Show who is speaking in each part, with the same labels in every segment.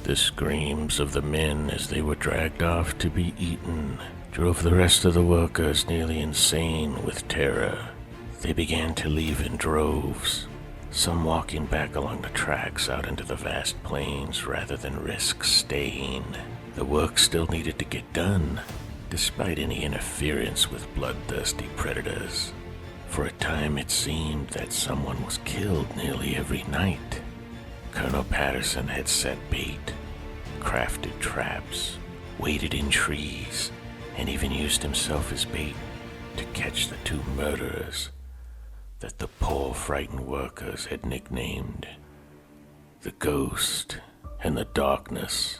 Speaker 1: The screams of the men as they were dragged off to be eaten drove the rest of the workers nearly insane with terror. They began to leave in droves, some walking back along the tracks out into the vast plains rather than risk staying. The work still needed to get done, despite any interference with bloodthirsty predators. For a time it seemed that someone was killed nearly every night. Colonel Patterson had set bait, crafted traps, waited in trees, and even used himself as bait to catch the two murderers that the poor frightened workers had nicknamed the Ghost and the Darkness.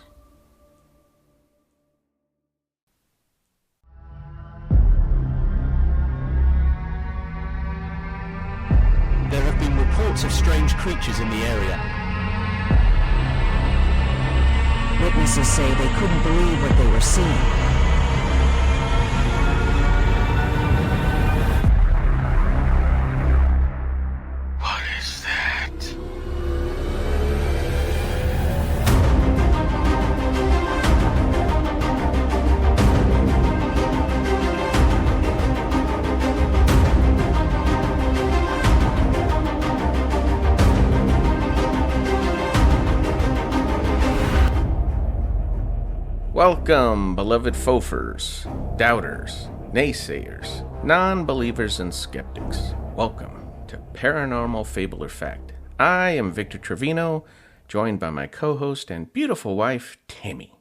Speaker 2: There have been reports of strange creatures in the area.
Speaker 3: Witnesses say they couldn't believe what they were seeing.
Speaker 1: What is that?
Speaker 4: Welcome, beloved fofers, doubters, naysayers, non-believers, and skeptics. Welcome to Paranormal Fable or Fact. I am Victor Trevino, joined by my co-host and beautiful wife, Tammy.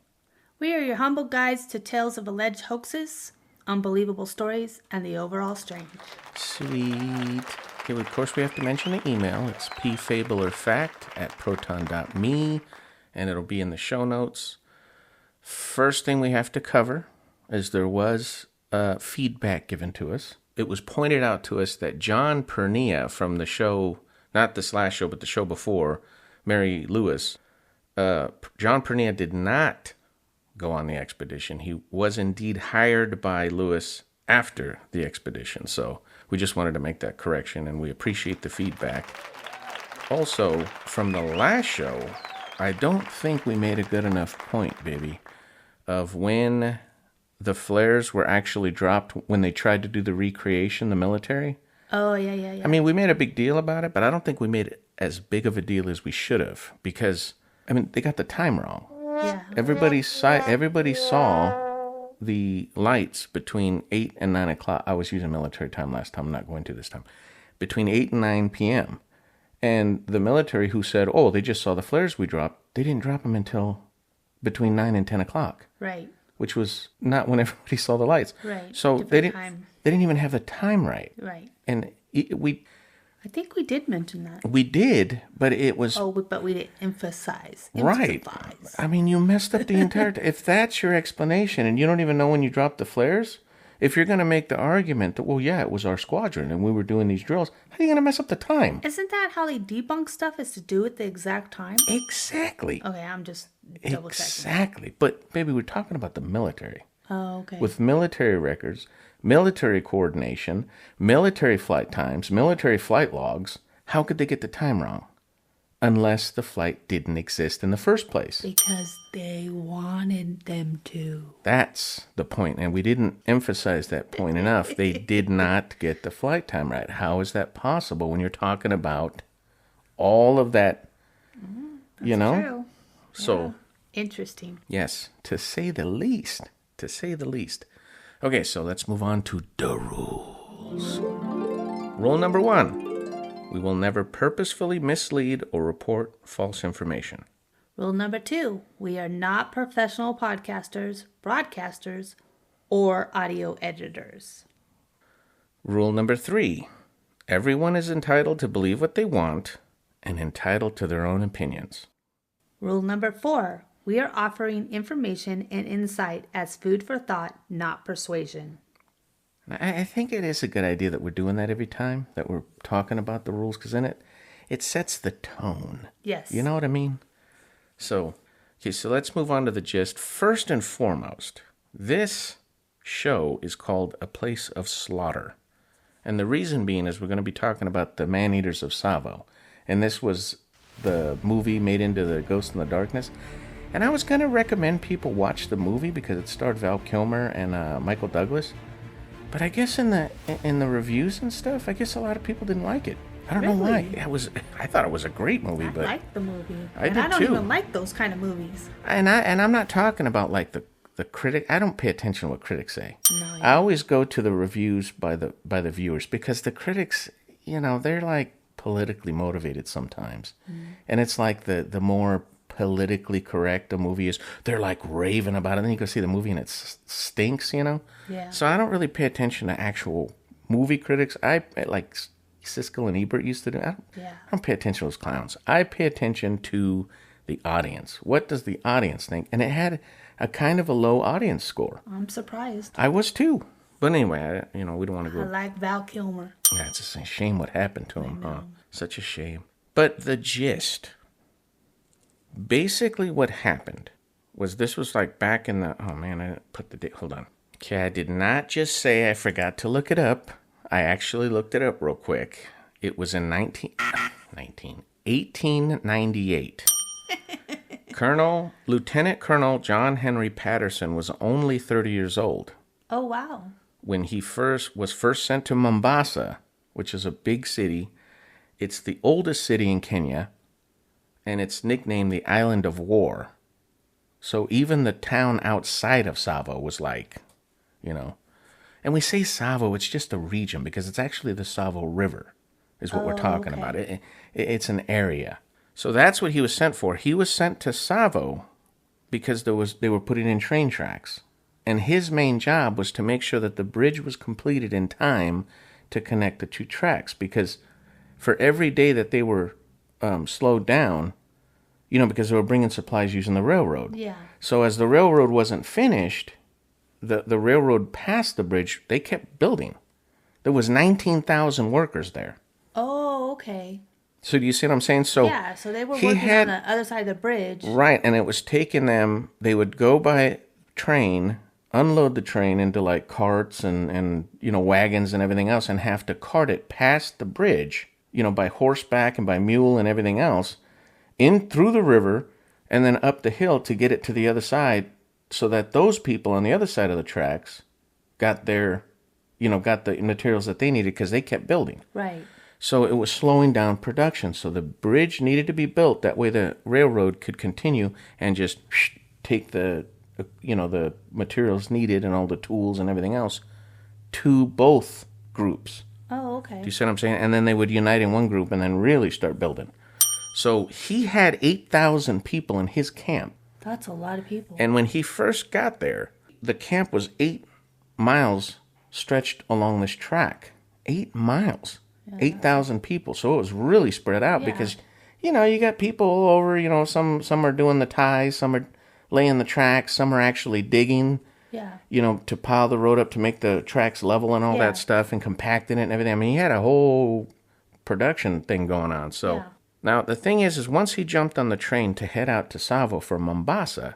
Speaker 5: We are your humble guides to tales of alleged hoaxes, unbelievable stories, and the overall strange.
Speaker 4: Sweet. Okay, of course, we have to mention the email. It's pfableorfact@proton.me, and it'll be in the show notes. First thing we have to cover is there was feedback given to us. It was pointed out to us that John Pernia from the show, not this last show, but the show before, Mary Lewis, John Pernia did not go on the expedition. He was indeed hired by Lewis after the expedition. So we just wanted to make that correction, and we appreciate the feedback. Also, from the last show, I don't think we made a good enough point, baby, of when the flares were actually dropped when they tried to do the recreation, the military.
Speaker 5: Oh, yeah.
Speaker 4: I mean, we made a big deal about it, but I don't think we made it as big of a deal as we should have because, I mean, they got the time wrong.
Speaker 5: Yeah.
Speaker 4: Everybody saw the lights between 8 and 9 o'clock. I was using military time last time. I'm not going to this time. Between 8 and 9 p.m. And the military who said, oh, they just saw the flares we dropped, they didn't drop them until between 9 and 10 o'clock.
Speaker 5: Right.
Speaker 4: Which was not when everybody saw the lights.
Speaker 5: Right.
Speaker 4: So
Speaker 5: Different time.
Speaker 4: They didn't even have the time right.
Speaker 5: Right.
Speaker 4: And
Speaker 5: I think we did mention that.
Speaker 4: we did, but it was...
Speaker 5: Oh, but we didn't emphasize.
Speaker 4: Right. I mean, you messed up the entire... If that's your explanation and you don't even know when you dropped the flares... If you're going to make the argument that, well, yeah, it was our squadron and we were doing these drills, how are you going to mess up the time?
Speaker 5: Isn't that how they debunk stuff, is to do it the exact time?
Speaker 4: Exactly.
Speaker 5: Okay, I'm just double checking.
Speaker 4: Exactly. But, baby, we're talking about the military.
Speaker 5: Oh, okay.
Speaker 4: With military records, military coordination, military flight times, military flight logs, how could they get the time wrong? Unless the flight didn't exist in the first place.
Speaker 5: Because they wanted them to.
Speaker 4: That's the point, and we didn't emphasize that point enough. They did not get the flight time right. How is that possible when you're talking about all of that, you know?
Speaker 5: True.
Speaker 4: So,
Speaker 5: yeah. Interesting.
Speaker 4: Yes, to say the least. To say the least. Okay, so let's move on to the rules. Rule number 1. We will never purposefully mislead or report false information.
Speaker 5: Rule number 2, we are not professional podcasters, broadcasters, or audio editors.
Speaker 4: Rule number 3, everyone is entitled to believe what they want and entitled to their own opinions.
Speaker 5: Rule number 4, we are offering information and insight as food for thought, not persuasion.
Speaker 4: I think it is a good idea that we're doing that every time that we're talking about the rules, because then it sets the tone.
Speaker 5: Yes.
Speaker 4: You know what I mean? So let's move on to the gist. First and foremost, this show is called A Place of Slaughter. And the reason being is we're going to be talking about the Maneaters of Tsavo. And this was the movie made into the Ghost in the Darkness. And I was going to recommend people watch the movie because it starred Val Kilmer and Michael Douglas. But I guess in the reviews and stuff, I guess a lot of people didn't like it. I don't know why. I thought it was a great movie, but
Speaker 5: I liked the movie.
Speaker 4: I did
Speaker 5: don't
Speaker 4: too.
Speaker 5: even like those kind of movies.
Speaker 4: And I'm not talking about like the critic. I don't pay attention to what critics say.
Speaker 5: No,
Speaker 4: I always go to the reviews by the viewers, because the critics, they're like politically motivated sometimes. And it's like the more politically correct a movie is, they're like raving about it. Then you go see the movie and it stinks,
Speaker 5: Yeah.
Speaker 4: So I don't really pay attention to actual movie critics. I like Siskel and Ebert used to do. I don't pay attention to those clowns. I pay attention to the audience. What does the audience think? And it had a kind of a low audience score.
Speaker 5: I'm surprised.
Speaker 4: I was too. But anyway, we don't want to go.
Speaker 5: I like Val Kilmer.
Speaker 4: Yeah, it's a shame what happened to him. Huh? Such a shame. But the gist, basically what happened was, this was like back in the, oh man, I didn't put the date, hold on. Okay, I did not just say I forgot to look it up. I actually looked it up real quick. It was in 1898. Lieutenant Colonel John Henry Patterson was only 30 years old
Speaker 5: Oh, wow.
Speaker 4: when he was first sent to Mombasa, which is a big city. It's the oldest city in Kenya, and it's nicknamed the Island of War. So even the town outside of Tsavo was like, And we say Tsavo, it's just a region, because it's actually the Tsavo River is what we're talking about. It's an area. So that's what he was sent for. He was sent to Tsavo because they were putting in train tracks. And his main job was to make sure that the bridge was completed in time to connect the two tracks. Because for every day that they were slowed down, because they were bringing supplies using the railroad.
Speaker 5: Yeah.
Speaker 4: So as the railroad wasn't finished, the railroad past the bridge, they kept building. There was 19,000 workers there.
Speaker 5: Oh, okay.
Speaker 4: So do you see what I'm saying? So
Speaker 5: Yeah, so they were working on the other side of the bridge.
Speaker 4: Right, and it was taking them, they would go by train, unload the train into like carts and wagons and everything else, and have to cart it past the bridge, by horseback and by mule and everything else, in through the river, and then up the hill to get it to the other side, so that those people on the other side of the tracks got got the materials that they needed, because they kept building.
Speaker 5: Right.
Speaker 4: So it was slowing down production. So the bridge needed to be built. That way the railroad could continue and just take the materials needed and all the tools and everything else to both groups.
Speaker 5: Oh, okay.
Speaker 4: Do you see what I'm saying? And then they would unite in one group and then really start building. So he had 8,000 people in his camp.
Speaker 5: That's a lot of people.
Speaker 4: And when he first got there, the camp was 8 miles stretched along this track. 8 miles. 8,000 people. So it was really spread out because, you got people all over, some are doing the ties, some are laying the tracks, some are actually digging, to pile the road up to make the tracks level and all that stuff, and compacting it and everything. I mean, he had a whole production thing going on. So now the thing is once he jumped on the train to head out to Tsavo for Mombasa,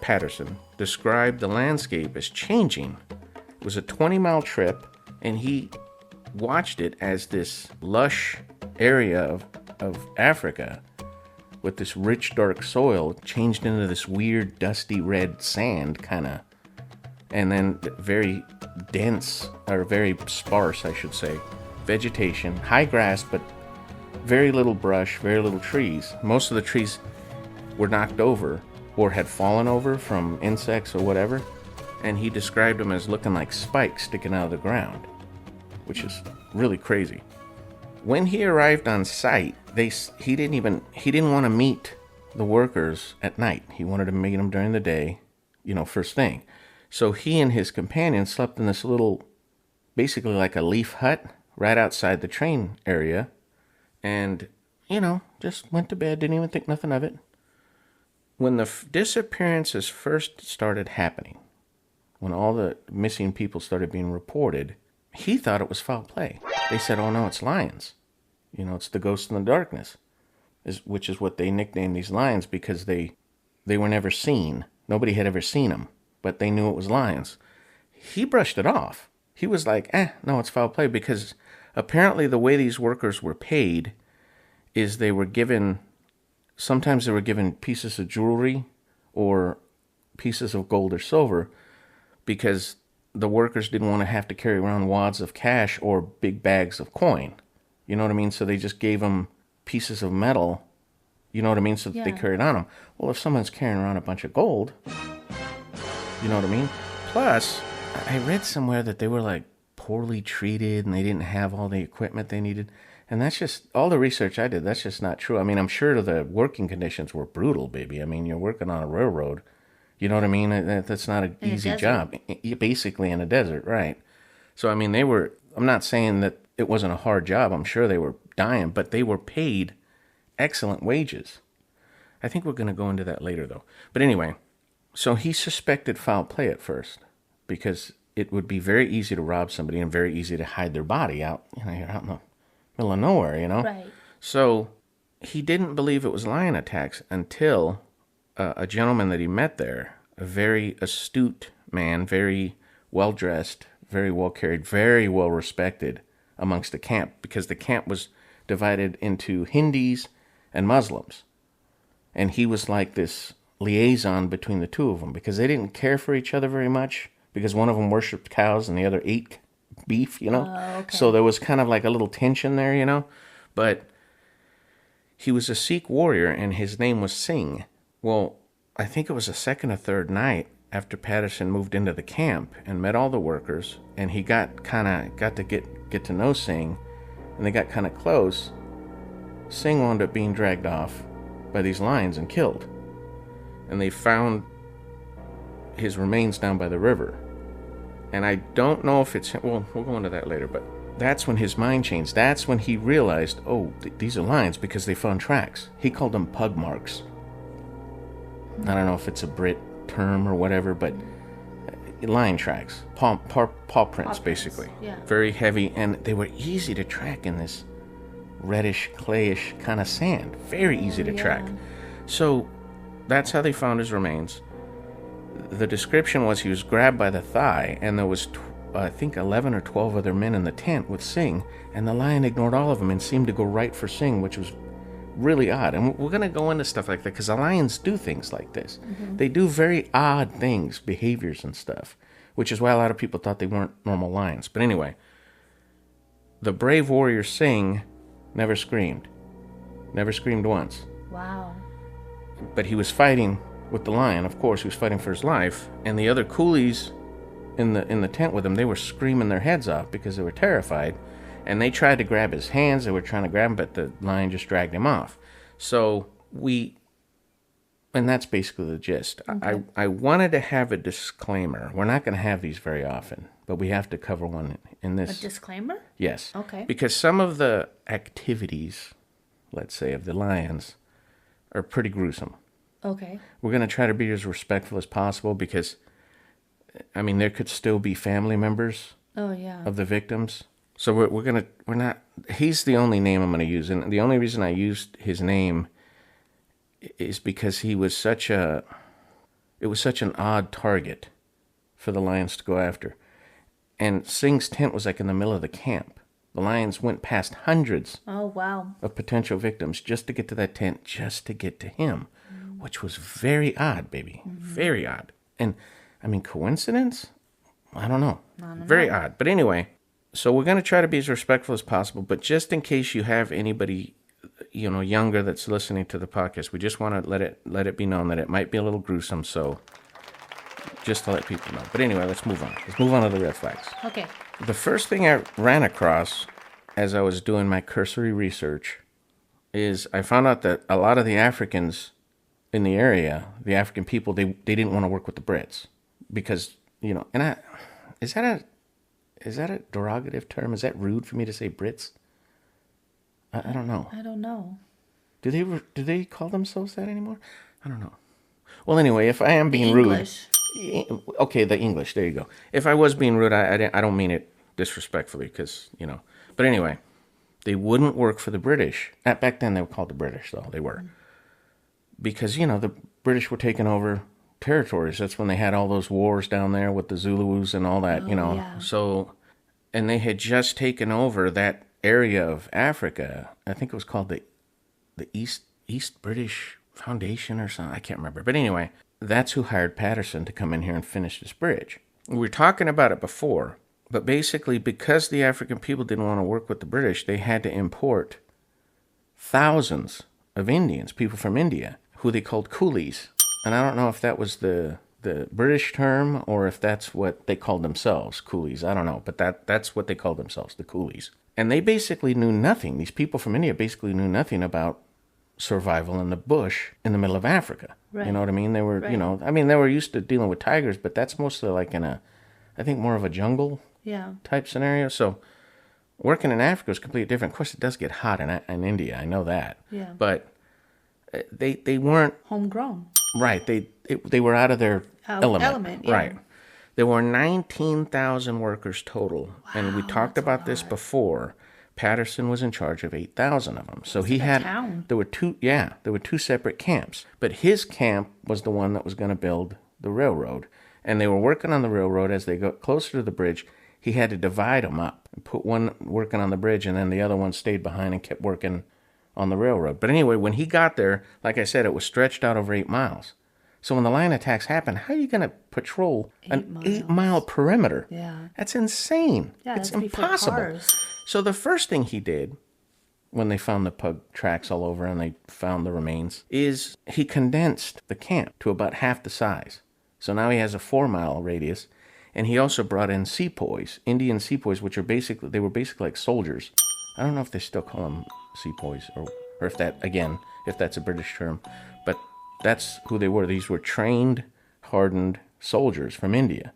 Speaker 4: Patterson described the landscape as changing. It was a 20-mile trip, and he watched it as this lush area of Africa with this rich dark soil changed into this weird dusty red sand kind of, and then very dense, or very sparse I should say, vegetation, high grass, but very little brush, very little trees. Most of the trees were knocked over or had fallen over from insects or whatever, and he described them as looking like spikes sticking out of the ground, which is really crazy. When he arrived on site, he didn't want to meet the workers at night. He wanted to meet them during the day, first thing. So he and his companion slept in this little, basically like a leaf hut right outside the train area, and, just went to bed, didn't even think nothing of it. When the disappearances first started happening, when all the missing people started being reported, he thought it was foul play. They said, oh no, it's lions. It's the ghost in the darkness, which is what they nicknamed these lions, because they were never seen. Nobody had ever seen them, but they knew it was lions. He brushed it off. He was like, no, it's foul play, because apparently the way these workers were paid is they were given sometimes they were given pieces of jewelry or pieces of gold or silver because the workers didn't want to have to carry around wads of cash or big bags of coin. You know what I mean? So they just gave them pieces of metal, you know what I mean, so that they carried on them. Well, if someone's carrying around a bunch of gold, you know what I mean? Plus, I read somewhere that they were like poorly treated and they didn't have all the equipment they needed. And that's just, all the research I did, that's just not true. I mean, I'm sure the working conditions were brutal, baby. I mean, you're working on a railroad. You know what I mean? That's not an easy job. Basically in a desert, right? So, I mean, I'm not saying that it wasn't a hard job. I'm sure they were dying, but they were paid excellent wages. I think we're going to go into that later, though. But anyway, so he suspected foul play at first because it would be very easy to rob somebody and very easy to hide their body out, you're out in the middle of nowhere,
Speaker 5: Right.
Speaker 4: So he didn't believe it was lion attacks until a gentleman that he met there, a very astute man, very well-dressed, very well-carried, very well-respected amongst the camp, because the camp was divided into Hindus and Muslims. And he was like this liaison between the two of them, because they didn't care for each other very much, because one of them worshipped cows and the other ate beef,
Speaker 5: Okay.
Speaker 4: So there was kind of like a little tension there, But he was a Sikh warrior, and his name was Singh. Well, I think it was the second or third night after Patterson moved into the camp and met all the workers, and he got to get to know Singh, and they got kind of close. Singh wound up being dragged off by these lions and killed. And they found his remains down by the river. And I don't know if it's him. Well, we'll go into that later, but that's when his mind changed. That's when he realized, these are lions, because they found tracks. He called them pug marks. I don't know if it's a Brit term or whatever, but lion tracks, paw prints, basically.
Speaker 5: Yeah.
Speaker 4: Very heavy, and they were easy to track in this reddish, clayish kind of sand. Very easy to track. So that's how they found his remains. The description was he was grabbed by the thigh, and there was, I think, 11 or 12 other men in the tent with Singh, and the lion ignored all of them and seemed to go right for Singh, which was really odd. And we're going to go into stuff like that because the lions do things like this. Mm-hmm. They do very odd things, behaviors and stuff, which is why a lot of people thought they weren't normal lions. But anyway, the brave warrior Singh never screamed once.
Speaker 5: Wow.
Speaker 4: But he was fighting with the lion, of course. He was fighting for his life, and the other coolies in the tent with him, they were screaming their heads off because they were terrified. And they tried to grab his hands. They were trying to grab him, but the lion just dragged him off. So and that's basically the gist. Okay. I wanted to have a disclaimer. We're not going to have these very often, but we have to cover one in this.
Speaker 5: A disclaimer?
Speaker 4: Yes.
Speaker 5: Okay.
Speaker 4: Because some of the activities, let's say, of the lions are pretty gruesome.
Speaker 5: Okay. We're
Speaker 4: going to try to be as respectful as possible because, I mean, there could still be family members of the victims. So we're not, he's the only name I'm going to use. And the only reason I used his name is because it was such an odd target for the lions to go after. And Singh's tent was like in the middle of the camp. The lions went past hundreds of potential victims just to get to that tent, just to get to him, which was very odd, baby. Mm-hmm. Very odd. And, I mean, coincidence? I don't know. Very odd. But anyway, so we're going to try to be as respectful as possible, but just in case you have anybody, younger that's listening to the podcast, we just want to let it be known that it might be a little gruesome, so just to let people know. But anyway, let's move on. Let's move on to the red flags.
Speaker 5: Okay.
Speaker 4: The first thing I ran across as I was doing my cursory research is I found out that a lot of the Africans in the area, the African people, they didn't want to work with the Brits because, is that a derogative term? Is that rude for me to say Brits? I don't know.
Speaker 5: I don't know.
Speaker 4: Do they call themselves that anymore? I don't know. Well, anyway, if I am being rude, okay, the English. There you go. If I was being rude, I don't mean it disrespectfully, because But anyway, they wouldn't work for the British. Back then, they were called the British, though. They were, because the British were taking over territories. That's when they had all those wars down there with the Zulus and all that.
Speaker 5: Yeah.
Speaker 4: So, and they had just taken over that area of Africa. I think it was called the East British Foundation or something. I can't remember. But anyway, that's who hired Patterson to come in here and finish this bridge. We were talking about it before, but basically because the African people didn't want to work with the British, they had to import thousands of Indians, people from India, who they called coolies. And I don't know if that was the British term or if that's what they called themselves, coolies. I don't know, but that's what they called themselves, the coolies. And they basically knew nothing. These people from India basically knew nothing about survival in the bush in the middle of Africa.
Speaker 5: Right.
Speaker 4: You know what I mean? They were,
Speaker 5: Right.
Speaker 4: you know, I mean, they were used to dealing with tigers, but that's mostly like in a, I think more of a jungle
Speaker 5: Yeah.
Speaker 4: type scenario. So working in Africa is completely different. Of course, it does get hot in India. I know that.
Speaker 5: Yeah.
Speaker 4: But they weren't
Speaker 5: Homegrown.
Speaker 4: right. They were out of their element.
Speaker 5: Yeah.
Speaker 4: Right. There were 19,000 workers total, and we talked
Speaker 5: that's a
Speaker 4: about this
Speaker 5: lot.
Speaker 4: before. Patterson was in charge of 8,000 of them. So he
Speaker 5: like a
Speaker 4: had
Speaker 5: town.
Speaker 4: there were two separate camps. But his camp was the one that was going to build the railroad, and they were working on the railroad. As they got closer to the bridge, he had to divide them up and put one working on the bridge, and then the other one stayed behind and kept working on the railroad. But anyway, when he got there, like I said, it was stretched out over 8 miles. So when the lion attacks happen, how are you going to patrol an 8-mile perimeter?
Speaker 5: Yeah.
Speaker 4: That's insane.
Speaker 5: Yeah,
Speaker 4: it's
Speaker 5: that's before
Speaker 4: impossible.
Speaker 5: cars.
Speaker 4: So the first thing he did when they found the pug tracks all over and they found the remains is he condensed the camp to about half the size. So now he has a 4-mile radius, and he also brought in sepoys, Indian sepoys, which are basically like soldiers. I don't know if they still call them sepoys or if that's a British term, but that's who they were. These were trained, hardened soldiers from India.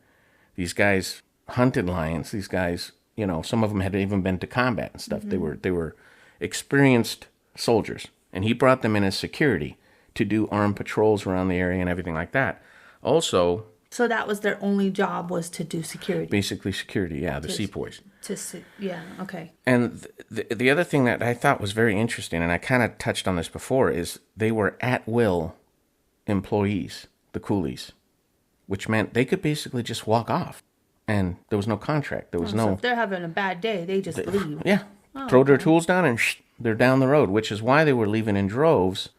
Speaker 4: These guys hunted lions. These guys, you know, some of them had even been to combat and stuff.
Speaker 5: Mm-hmm.
Speaker 4: They were experienced soldiers, and he brought them in as security to do armed patrols around the area and everything like that. Also,
Speaker 5: So that was their only job, was to do security.
Speaker 4: basically security, yeah, the sepoys.
Speaker 5: Yeah, okay.
Speaker 4: And the other thing that I thought was very interesting, and I kind of touched on this before, is they were at-will employees, the coolies, which meant they could basically just walk off, and there was no contract. There was
Speaker 5: So
Speaker 4: no...
Speaker 5: if they're having a bad day, they just leave.
Speaker 4: Yeah, throw their tools down and they're down the road, which is why they were leaving in droves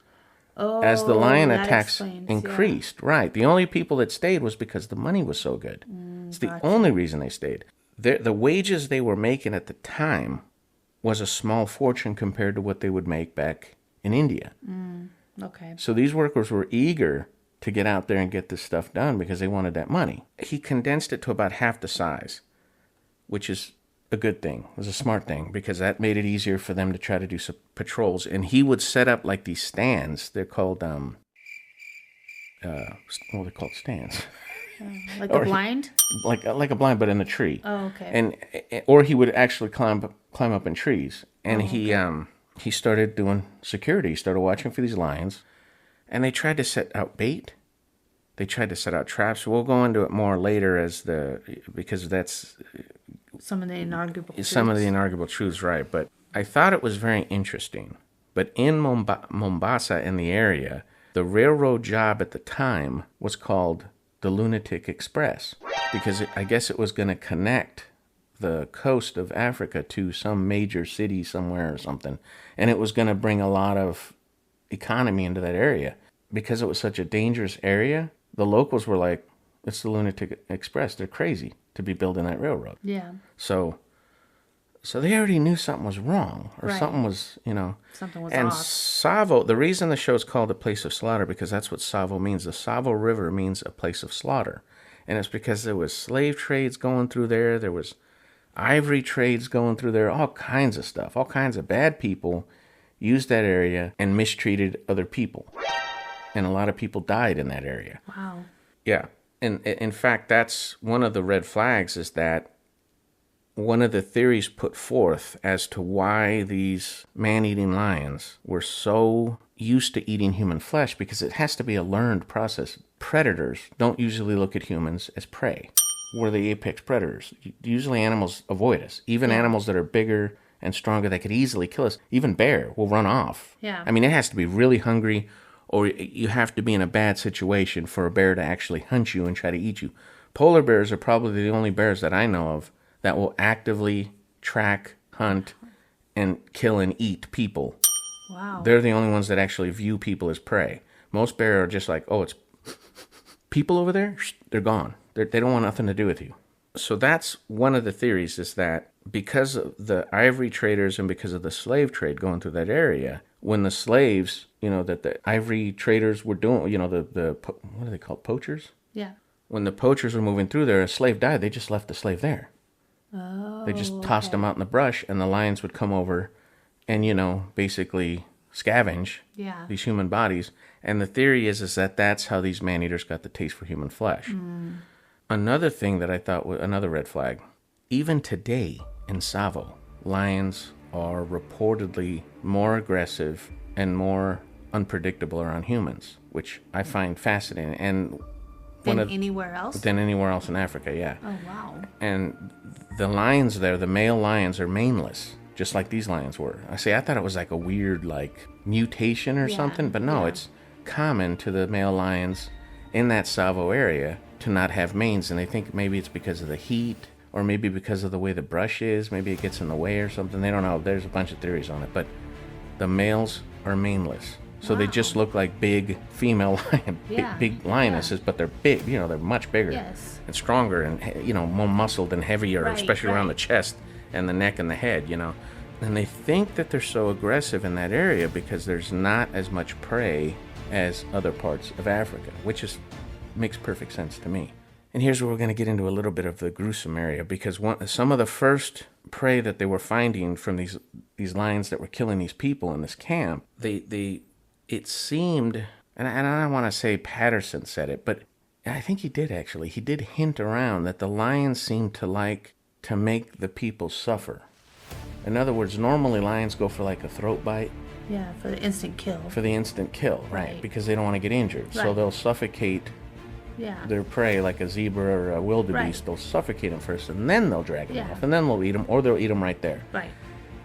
Speaker 4: as the lion
Speaker 5: that
Speaker 4: attacks
Speaker 5: explains,
Speaker 4: increased. Right. The only people that stayed was because the money was so good. It's the only reason they stayed. The wages they were making at the time was a small fortune compared to what they would make back in India.
Speaker 5: Okay.
Speaker 4: So these workers were eager to get out there and get this stuff done because they wanted that money. He condensed it to about half the size, which is a good thing. It was a smart thing because that made it easier for them to try to do some patrols. And he would set up like these stands. They're called they're called stands.
Speaker 5: Like a blind?
Speaker 4: Like a blind, but in the tree.
Speaker 5: Oh, okay.
Speaker 4: Or he would actually climb up in trees. And he started doing security. He started watching for these lions, and they tried to set out bait. They tried to set out traps. We'll go into it more later because that's
Speaker 5: Some of the
Speaker 4: inarguable truths, right? But I thought it was very interesting. But in Mombasa, in the area, the railroad job at the time was called the Lunatic Express because I guess it was going to connect the coast of Africa to some major city somewhere or something. And it was going to bring a lot of economy into that area. Because it was such a dangerous area, the locals were like, it's the Lunatic Express. They're crazy to be building that railroad.
Speaker 5: Yeah.
Speaker 4: So they already knew something was wrong or
Speaker 5: Right.
Speaker 4: something was,
Speaker 5: Something was
Speaker 4: and
Speaker 5: off.
Speaker 4: Tsavo, the reason the show's called a place of slaughter, because that's what Tsavo means. The Tsavo River means a place of slaughter. And it's because there was slave trades going through there. There was ivory trades going through there, all kinds of stuff. All kinds of bad people used that area and mistreated other people. And a lot of people died in that area.
Speaker 5: Wow.
Speaker 4: Yeah. And in fact, that's one of the red flags, is that one of the theories put forth as to why these man-eating lions were so used to eating human flesh, because it has to be a learned process. Predators don't usually look at humans as prey. We're the apex predators. Usually animals avoid us. Even animals that are bigger and stronger that could easily kill us, even bear, will run off.
Speaker 5: Yeah.
Speaker 4: I mean, it has to be really hungry, or you have to be in a bad situation for a bear to actually hunt you and try to eat you. Polar bears are probably the only bears that I know of that will actively track, hunt, and kill and eat people
Speaker 5: Wow.
Speaker 4: They're the only ones that actually view people as prey. Most bear are just like, oh, it's people over there, they're gone. They don't want nothing to do with you. So that's one of the theories, is that because of the ivory traders and because of the slave trade going through that area, when the slaves, that the ivory traders were doing, the what are they called, poachers?
Speaker 5: Yeah.
Speaker 4: When the poachers were moving through there, a slave died, they just left the slave there.
Speaker 5: Oh,
Speaker 4: They just tossed him out in the brush, and the lions would come over and, basically scavenge these human bodies. And the theory is that that's how these man-eaters got the taste for human flesh. Another thing that I thought was another red flag, even today in Tsavo, lions are reportedly more aggressive and more unpredictable around humans, which I find fascinating. And
Speaker 5: anywhere else?
Speaker 4: Than anywhere else in Africa, yeah.
Speaker 5: Oh, wow.
Speaker 4: And the lions there, the male lions, are maneless, just like these lions were. I thought it was like a weird, mutation or something, but no, it's common to the male lions in that Tsavo area to not have manes, and they think maybe it's because of the heat, or maybe because of the way the brush is, maybe it gets in the way or something. They don't know. There's a bunch of theories on it, but the males are maneless. So they just look like big female lion, big lionesses, but they're big, they're much bigger and stronger and, more muscled and heavier, especially around the chest and the neck and the head, And they think that they're so aggressive in that area because there's not as much prey as other parts of Africa, which makes perfect sense to me. And here's where we're going to get into a little bit of the gruesome area, because some of the first prey that they were finding from these lions that were killing these people in this camp, it seemed, and I don't want to say Patterson said it, but I think he did actually. He did hint around that the lions seemed to like to make the people suffer. In other words, normally lions go for a throat bite.
Speaker 5: Yeah, for the instant kill.
Speaker 4: Right. Because they don't want to get injured.
Speaker 5: Right.
Speaker 4: So they'll suffocate their prey like a zebra or a wildebeest. They'll suffocate them first, and then they'll drag them off, and then they'll eat them, or they'll eat them right there.
Speaker 5: Right.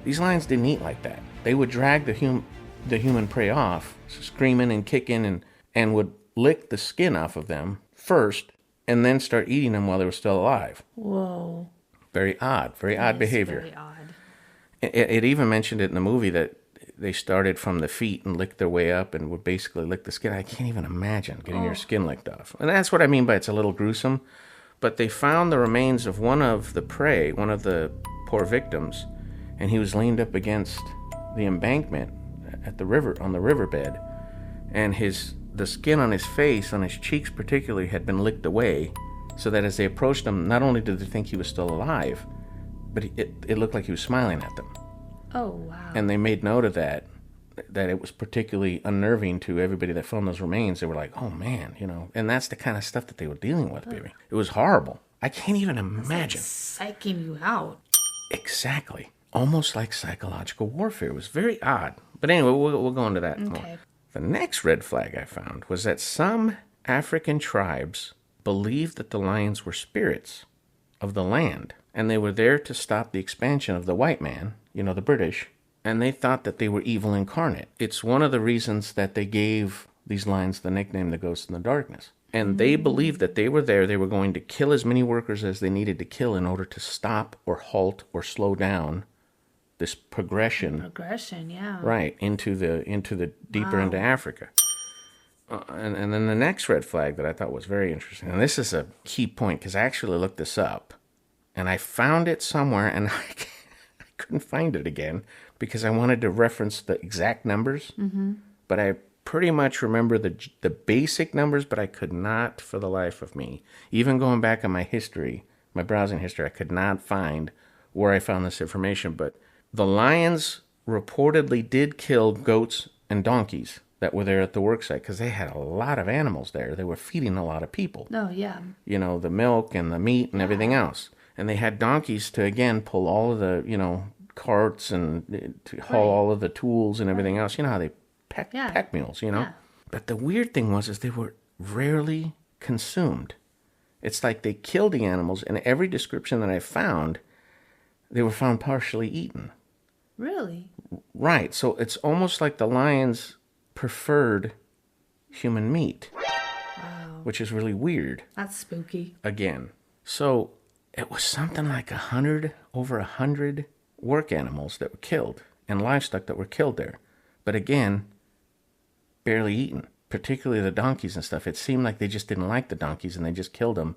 Speaker 4: These lions didn't eat like that. They would drag the human prey off, screaming and kicking, and would lick the skin off of them first, and then start eating them while they were still alive.
Speaker 5: Whoa.
Speaker 4: Very odd behavior.
Speaker 5: Very odd.
Speaker 4: It even mentioned it in the movie that they started from the feet and licked their way up and would basically lick the skin. I can't even imagine getting your skin licked off. And that's what I mean by it's a little gruesome. But they found the remains of one of the prey, one of the poor victims, and he was leaned up against the embankment at the river, on the riverbed, and the skin on his face, on his cheeks particularly, had been licked away, so that as they approached him, not only did they think he was still alive, but it looked like he was smiling at them.
Speaker 5: Oh, wow.
Speaker 4: And they made note of that it was particularly unnerving to everybody that found those remains. They were like, oh man, and that's the kind of stuff that they were dealing with, baby. It was horrible. I can't even imagine.
Speaker 5: It's psyching you out.
Speaker 4: Exactly. Almost like psychological warfare. It was very odd. But anyway, we'll go into that more. The next red flag I found was that some African tribes believed that the lions were spirits of the land, and they were there to stop the expansion of the white man, the British, and they thought that they were evil incarnate. It's one of the reasons that they gave these lions the nickname the Ghost in the Darkness. And they believed that they were there, they were going to kill as many workers as they needed to kill in order to stop or halt or slow down this progression, right, into the deeper into Africa. And then the next red flag that I thought was very interesting, and this is a key point because I actually looked this up, and I found it somewhere, and I couldn't find it again because I wanted to reference the exact numbers, but I pretty much remember the basic numbers, but I could not for the life of me. Even going back on my history, my browsing history, I could not find where I found this information, but the lions reportedly did kill goats and donkeys that were there at the worksite because they had a lot of animals there. They were feeding a lot of people.
Speaker 5: Oh, yeah.
Speaker 4: The milk and the meat and everything else. And they had donkeys to, again, pull all of the, carts and to haul all of the tools and everything else. You know how they pack mules, Yeah. But the weird thing was they were rarely consumed. It's like they killed the animals, and every description that I found, they were found partially eaten.
Speaker 5: Really?
Speaker 4: Right. So it's almost like the lions preferred human meat.
Speaker 5: Wow.
Speaker 4: Which is really weird.
Speaker 5: That's spooky.
Speaker 4: Again. So it was something like over 100 work animals that were killed and livestock that were killed there. But again, barely eaten, particularly the donkeys and stuff. It seemed like they just didn't like the donkeys and they just killed them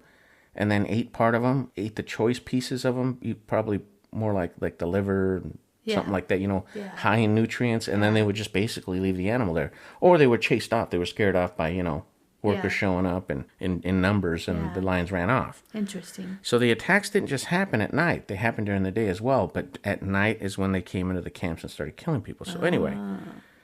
Speaker 4: and then ate part of them, ate the choice pieces of them, probably more like the liver and something like that, high in nutrients. And then they would just basically leave the animal there. Or they were chased off. They were scared off by, workers showing up and in numbers, and the lions ran off.
Speaker 5: Interesting.
Speaker 4: So the attacks didn't just happen at night. They happened during the day as well. But at night is when they came into the camps and started killing people. So anyway,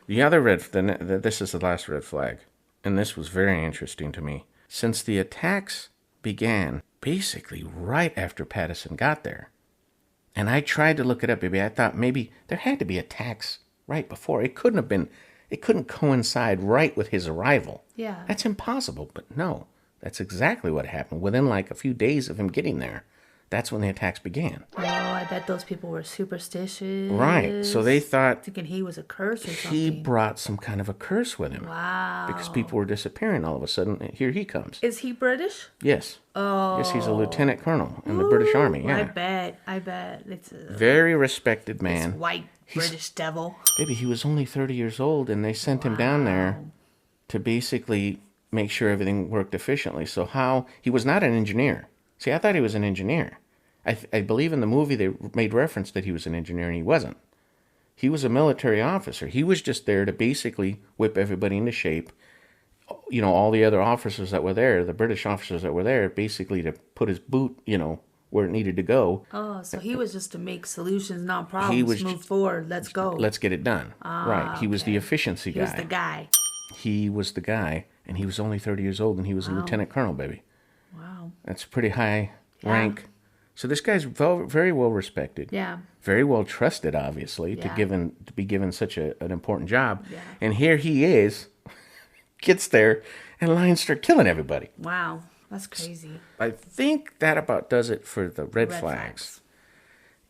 Speaker 4: the other this is the last red flag. And this was very interesting to me. Since the attacks began basically right after Patterson got there, and I tried to look it up, baby. I thought maybe there had to be attacks right before. It couldn't coincide right with his arrival.
Speaker 5: Yeah.
Speaker 4: That's impossible. But no, that's exactly what happened. Within like a few days of him getting there, that's when the attacks began.
Speaker 5: Oh, I bet those people were superstitious.
Speaker 4: Right. So they thought
Speaker 5: thinking he was a curse or something.
Speaker 4: he brought some kind of a curse with him.
Speaker 5: Wow.
Speaker 4: Because people were disappearing all of a sudden. Here he comes.
Speaker 5: Is he British?
Speaker 4: Yes.
Speaker 5: Oh.
Speaker 4: Yes, he's a lieutenant colonel in the British Army. Yeah.
Speaker 5: I bet. It's a
Speaker 4: very respected man.
Speaker 5: this white British devil.
Speaker 4: Baby, he was only 30 years old, and they sent him down there to basically make sure everything worked efficiently. So he was not an engineer. See, I thought he was an engineer. I believe in the movie they made reference that he was an engineer, and he wasn't. He was a military officer. He was just there to basically whip everybody into shape. All the other officers that were there, the British officers that were there, basically to put his boot, where it needed to go.
Speaker 5: Oh, so he was just to make solutions, not problems. Move forward. Let's go.
Speaker 4: Let's get it done. Right. He was the efficiency guy.
Speaker 5: He was the guy.
Speaker 4: He was the guy, and he was only 30 years old, and he was a lieutenant colonel, baby.
Speaker 5: Wow.
Speaker 4: That's a pretty high rank. So this guy's very well respected.
Speaker 5: Yeah.
Speaker 4: Very well trusted, obviously, to be given such an important job.
Speaker 5: Yeah.
Speaker 4: And here he is, gets there, and lions start killing everybody.
Speaker 5: Wow. That's crazy.
Speaker 4: I think that about does it for the red flags.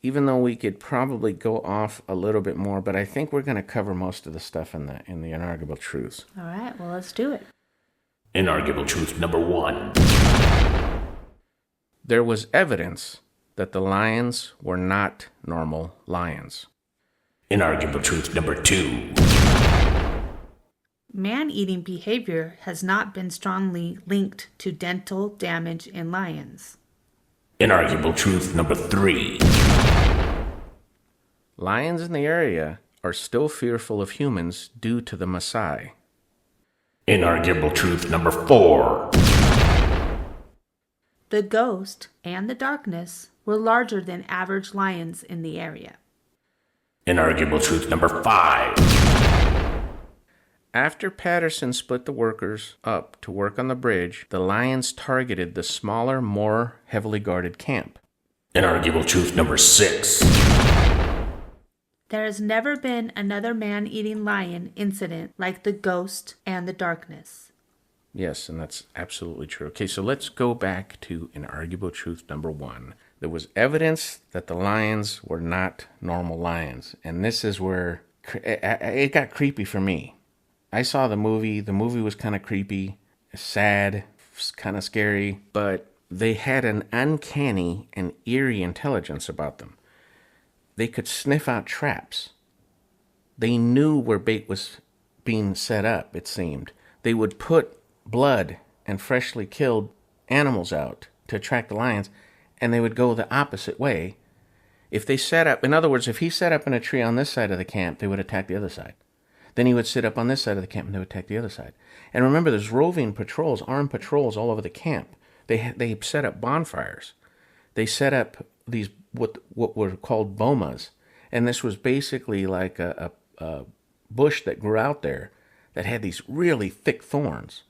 Speaker 4: Even though we could probably go off a little bit more, but I think we're going to cover most of the stuff in the inarguable truths.
Speaker 5: All right, well, let's do it.
Speaker 1: Inarguable truth number 1.
Speaker 4: There was evidence that the lions were not normal lions.
Speaker 1: Inarguable truth number 2.
Speaker 5: Man-eating behavior has not been strongly linked to dental damage in lions.
Speaker 1: Inarguable truth number 3.
Speaker 4: Lions in the area are still fearful of humans due to the Maasai.
Speaker 1: Inarguable truth number 4.
Speaker 5: The ghost and the darkness were larger than average lions in the area.
Speaker 1: Inarguable truth number 5.
Speaker 4: After Patterson split the workers up to work on the bridge, the lions targeted the smaller, more heavily guarded camp.
Speaker 1: Inarguable truth number 6.
Speaker 5: There has never been another man-eating lion incident like the ghost and the darkness.
Speaker 4: Yes, and that's absolutely true. Okay, so let's go back to inarguable truth number 1. There was evidence that the lions were not normal lions, and this is where it got creepy for me. I saw the movie. The movie was kind of creepy, sad, kind of scary, but they had an uncanny and eerie intelligence about them. They could sniff out traps. They knew where bait was being set up, it seemed. They would put blood and freshly killed animals out to attract the lions, and they would go the opposite way. If they set up, in other words, if he set up in a tree on this side of the camp, they would attack the other side. Then he would sit up on this side of the camp and they would attack the other side. And remember, there's roving patrols, armed patrols all over the camp. They set up bonfires. They set up these what were called bomas. And this was basically like a bush that grew out there that had these really thick thorns.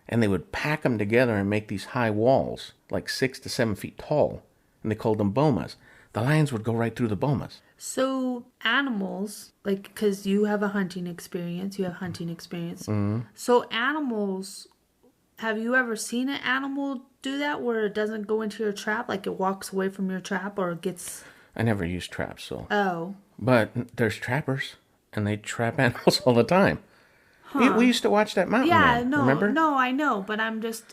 Speaker 4: And they would pack them together and make these high walls, like 6 to 7 feet tall. And they called them bomas. The lions would go right through the bomas.
Speaker 5: So animals, because you have a hunting experience, Mm-hmm. So animals, have you ever seen an animal do that where it doesn't go into your trap, like it walks away from your trap or it gets...
Speaker 4: I never used traps, so...
Speaker 5: Oh.
Speaker 4: But there's trappers, and they trap animals all the time. Huh. We used to watch that Mountain Man, remember?
Speaker 5: No, I know, but I'm just...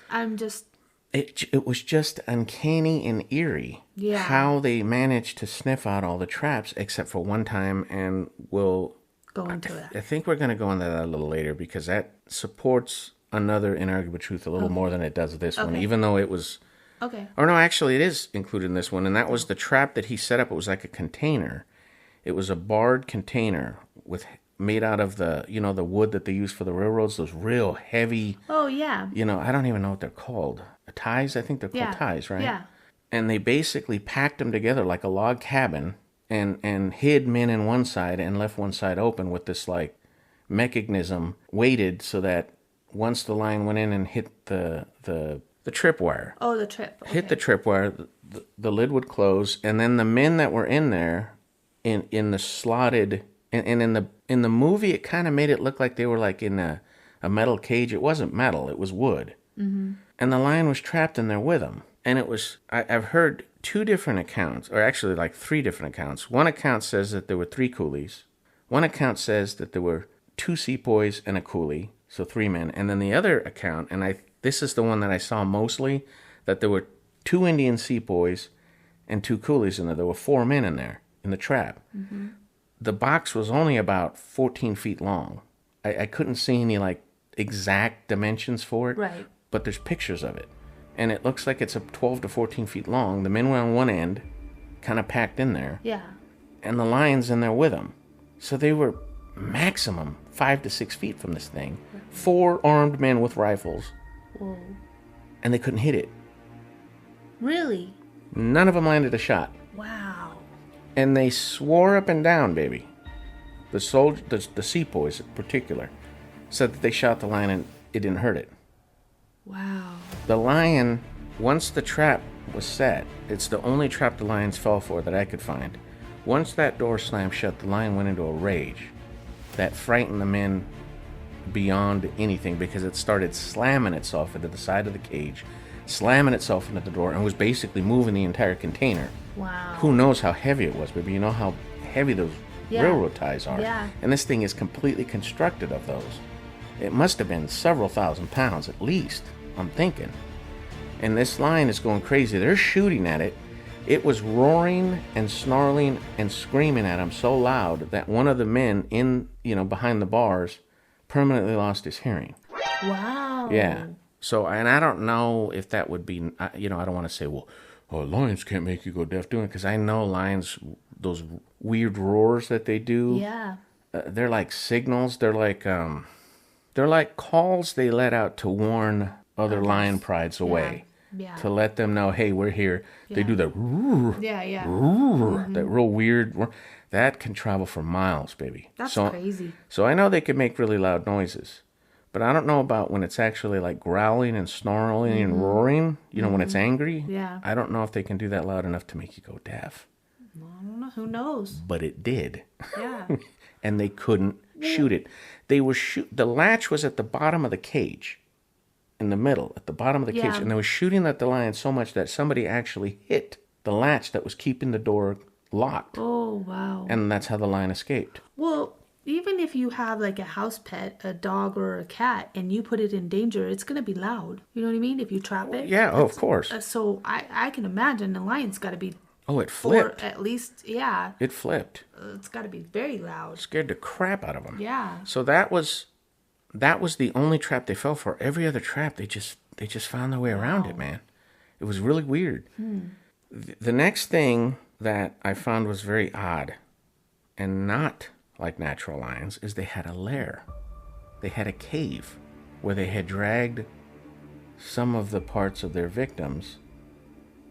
Speaker 4: It was just uncanny and eerie how they managed to sniff out all the traps, except for one time, and we'll
Speaker 5: go into that.
Speaker 4: I think we're going to go into that a little later because that supports another inarguable truth a little more than it does this one, even though it was...
Speaker 5: Okay.
Speaker 4: Or no, actually, it is included in this one, and that was the trap that he set up. It was like a container. It was a barred container made out of the wood that they use for the railroads, those real heavy...
Speaker 5: Oh, yeah.
Speaker 4: I don't even know what they're called. Ties? I think they're called ties, right?
Speaker 5: Yeah.
Speaker 4: And they basically packed them together like a log cabin and hid men in one side and left one side open with this, like, mechanism weighted so that once the lion went in and hit the tripwire.
Speaker 5: Oh, the trip. Okay.
Speaker 4: Hit the tripwire, the lid would close, and then the men that were in there, in the slotted, and in the movie, it kind of made it look like they were like in a metal cage. It wasn't metal; it was wood, and the lion was trapped in there with them. And it was I've heard two different accounts, or actually like three different accounts. One account says that there were 3 coolies. One account says that there were 2 sepoys and a coolie, so 3 men. And then the other account, and this is the one that I saw mostly, that there were 2 Indian sepoys and 2 coolies in there. There were 4 men in there, in the trap. Mm-hmm. The box was only about 14 feet long. I couldn't see any, like, exact dimensions for it.
Speaker 5: Right.
Speaker 4: But there's pictures of it. And it looks like it's 12 to 14 feet long. The men were on one end, kind of packed in there.
Speaker 5: Yeah.
Speaker 4: And the lion's in there with them. So they were maximum 5 to 6 feet from this thing. 4 armed men with rifles.
Speaker 5: Whoa.
Speaker 4: And they couldn't hit it.
Speaker 5: Really?
Speaker 4: None of them landed a shot.
Speaker 5: Wow.
Speaker 4: And they swore up and down, baby. The sepoys in particular said that they shot the lion and it didn't hurt it.
Speaker 5: Wow.
Speaker 4: The lion, once the trap was set, it's the only trap the lions fell for that I could find. Once that door slammed shut, the lion went into a rage that frightened the men beyond anything because it started slamming itself into the side of the cage, slamming itself into the door, and was basically moving the entire container.
Speaker 5: Wow.
Speaker 4: Who knows how heavy it was, baby? You know how heavy those railroad ties are.
Speaker 5: Yeah.
Speaker 4: And this thing is completely constructed of those. It must have been several thousand pounds at least, I'm thinking. And this lion is going crazy. They're shooting at it. It was roaring and snarling and screaming at him so loud that one of the men behind the bars permanently lost his hearing.
Speaker 5: Wow.
Speaker 4: Yeah. So, and I don't know if that would be, I don't want to say, well, lions can't make you go deaf doing it, because I know lions, those weird roars that they do.
Speaker 5: Yeah.
Speaker 4: They're like signals. They're like calls they let out to warn other lion prides away.
Speaker 5: Yeah.
Speaker 4: To let them know, hey, we're here. Yeah. They do the roar.
Speaker 5: Yeah.
Speaker 4: Roar, that real weird roar. That can travel for miles, baby.
Speaker 5: That's crazy.
Speaker 4: So I know they can make really loud noises. But I don't know about when it's actually like growling and snarling and roaring, when it's angry.
Speaker 5: Yeah.
Speaker 4: I don't know if they can do that loud enough to make you go deaf.
Speaker 5: I don't know. Who knows?
Speaker 4: But it did.
Speaker 5: Yeah.
Speaker 4: And they couldn't shoot it. The latch was at the bottom of the cage. In the middle, at the bottom of the cage. And they were shooting at the lion so much that somebody actually hit the latch that was keeping the door locked.
Speaker 5: Oh, wow.
Speaker 4: And that's how the lion escaped.
Speaker 5: Well, even if you have like a house pet, a dog or a cat, and you put it in danger, it's going to be loud. You know what I mean? If you trap it.
Speaker 4: Yeah, of course.
Speaker 5: So I can imagine the lion's got to be...
Speaker 4: Oh, it flipped.
Speaker 5: Or at least, yeah.
Speaker 4: It flipped.
Speaker 5: It's got to be very loud.
Speaker 4: Scared the crap out of them.
Speaker 5: Yeah.
Speaker 4: So that was the only trap they fell for. Every other trap, they just found their way around it, man. It was really weird. The next thing that I found was very odd and not like natural lions is they had a lair. They had a cave where they had dragged some of the parts of their victims